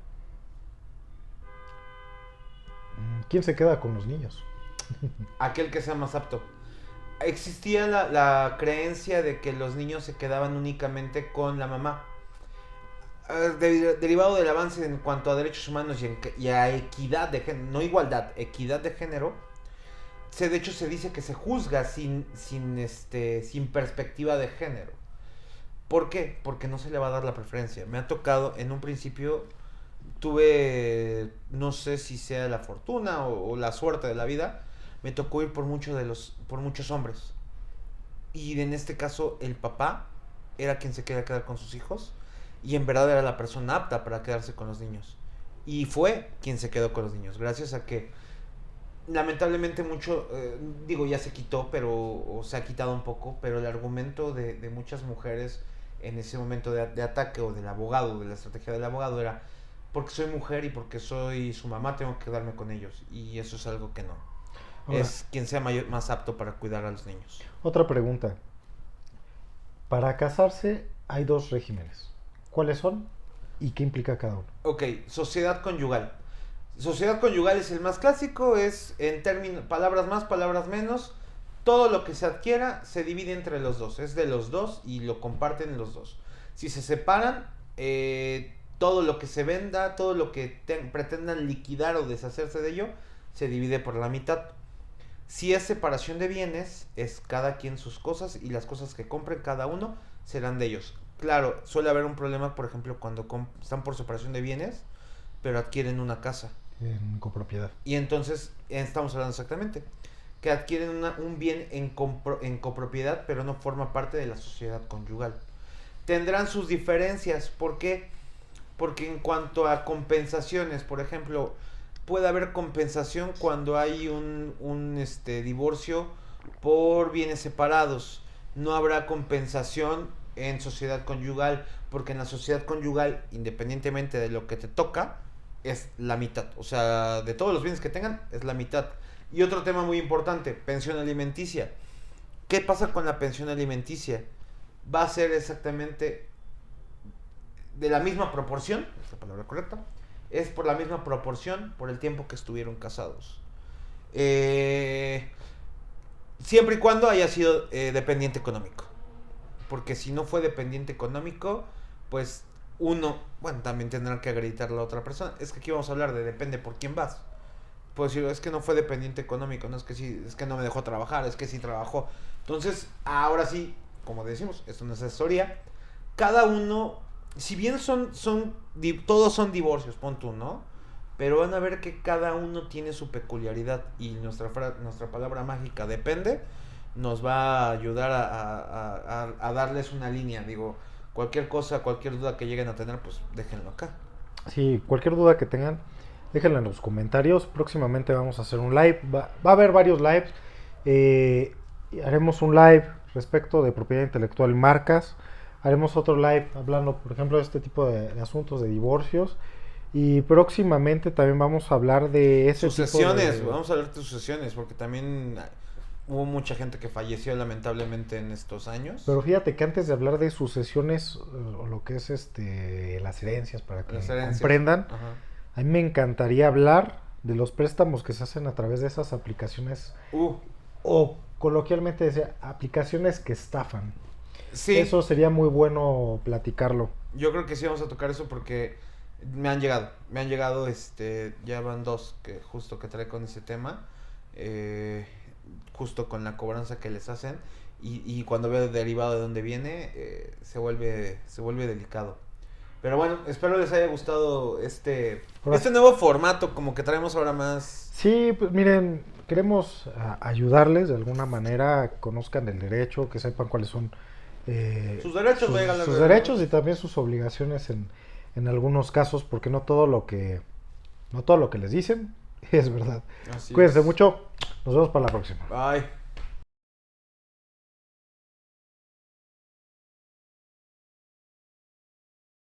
¿Quién se queda con los niños? Aquel que sea más apto. Existía la creencia de que los niños se quedaban únicamente con la mamá. Derivado del avance en cuanto a derechos humanos y a equidad de género, no igualdad, equidad de género, de hecho se dice que se juzga sin perspectiva de género. ¿Por qué? Porque no se le va a dar la preferencia. Me ha tocado, en un principio, tuve, no sé si sea la fortuna o la suerte de la vida, me tocó ir por muchos hombres. Y en este caso, el papá era quien se quería quedar con sus hijos. Y en verdad era la persona apta para quedarse con los niños. Y fue quien se quedó con los niños. Gracias a que, lamentablemente mucho, ya se quitó, o se ha quitado un poco, pero el argumento de muchas mujeres en ese momento de ataque o del abogado, de la estrategia del abogado, era porque soy mujer y porque soy su mamá tengo que quedarme con ellos. Y eso es algo que no. Ahora, es quien sea más apto para cuidar a los niños. otra pregunta. Para casarse hay dos regímenes. ¿Cuáles son y qué implica cada uno? Ok, sociedad conyugal. Sociedad conyugal es el más clásico, es en términos, palabras más, palabras menos. Todo lo que se adquiera se divide entre los dos, es de los dos y lo comparten los dos. Si se separan, todo lo que se venda, todo lo que pretendan liquidar o deshacerse de ello, se divide por la mitad. Si es separación de bienes, es cada quien sus cosas y las cosas que compren cada uno serán de ellos. Claro, suele haber un problema, por ejemplo, cuando están por separación de bienes, pero adquieren una casa. En copropiedad. Y entonces, estamos hablando exactamente, que adquieren un bien en copropiedad, pero no forma parte de la sociedad conyugal. Tendrán sus diferencias, ¿por qué? Porque en cuanto a compensaciones, por ejemplo, puede haber compensación cuando hay un divorcio por bienes separados. No habrá compensación en sociedad conyugal, porque en la sociedad conyugal, independientemente de lo que te toca, es la mitad. O sea, de todos los bienes que tengan, es la mitad. Y otro tema muy importante, pensión alimenticia. ¿Qué pasa con la pensión alimenticia? Va a ser exactamente de la misma proporción, es la palabra correcta, es por la misma proporción por el tiempo que estuvieron casados. Siempre y cuando haya sido dependiente económico. Porque si no fue dependiente económico, pues uno, bueno, también tendrán que acreditar a la otra persona. Es que aquí vamos a hablar de depende por quién vas. Pues es que no fue dependiente económico, no es que sí, es que no me dejó trabajar, es que sí trabajó. Entonces, ahora sí, como decimos, esto no es asesoría. Cada uno, si bien todos son divorcios, pon tú, ¿no? Pero van a ver que cada uno tiene su peculiaridad y nuestra palabra mágica depende, nos va a ayudar a darles una línea. Digo, cualquier cosa, cualquier duda que lleguen a tener, pues déjenlo acá. Sí, cualquier duda que tengan, déjenla en los comentarios. Próximamente vamos a hacer un live. Va a haber varios lives. Haremos un live respecto de propiedad intelectual y marcas. Haremos otro live hablando, por ejemplo, de este tipo de asuntos de divorcios. Y próximamente también vamos a hablar de ese sucesiones. tipo de... Vamos a hablar de sucesiones, porque también hubo mucha gente que falleció lamentablemente en estos años. Pero fíjate que antes de hablar de sucesiones, o lo que es las herencias, para que comprendan, ajá, a mí me encantaría hablar de los préstamos que se hacen a través de esas aplicaciones, o coloquialmente decía, aplicaciones que estafan. Sí. Eso sería muy bueno platicarlo. Yo creo que sí vamos a tocar eso porque me han llegado, ya van dos que justo que trae con ese tema, justo con la cobranza que les hacen y cuando veo el derivado de dónde viene, se vuelve delicado. Pero bueno, espero les haya gustado este nuevo formato como que traemos ahora más. Sí, pues miren, queremos ayudarles de alguna manera, conozcan el derecho, que sepan cuáles son sus derechos, sus derechos y también sus obligaciones en algunos casos, porque no todo lo que les dicen es verdad. Así Cuídense es. mucho, nos vemos para la próxima. Bye.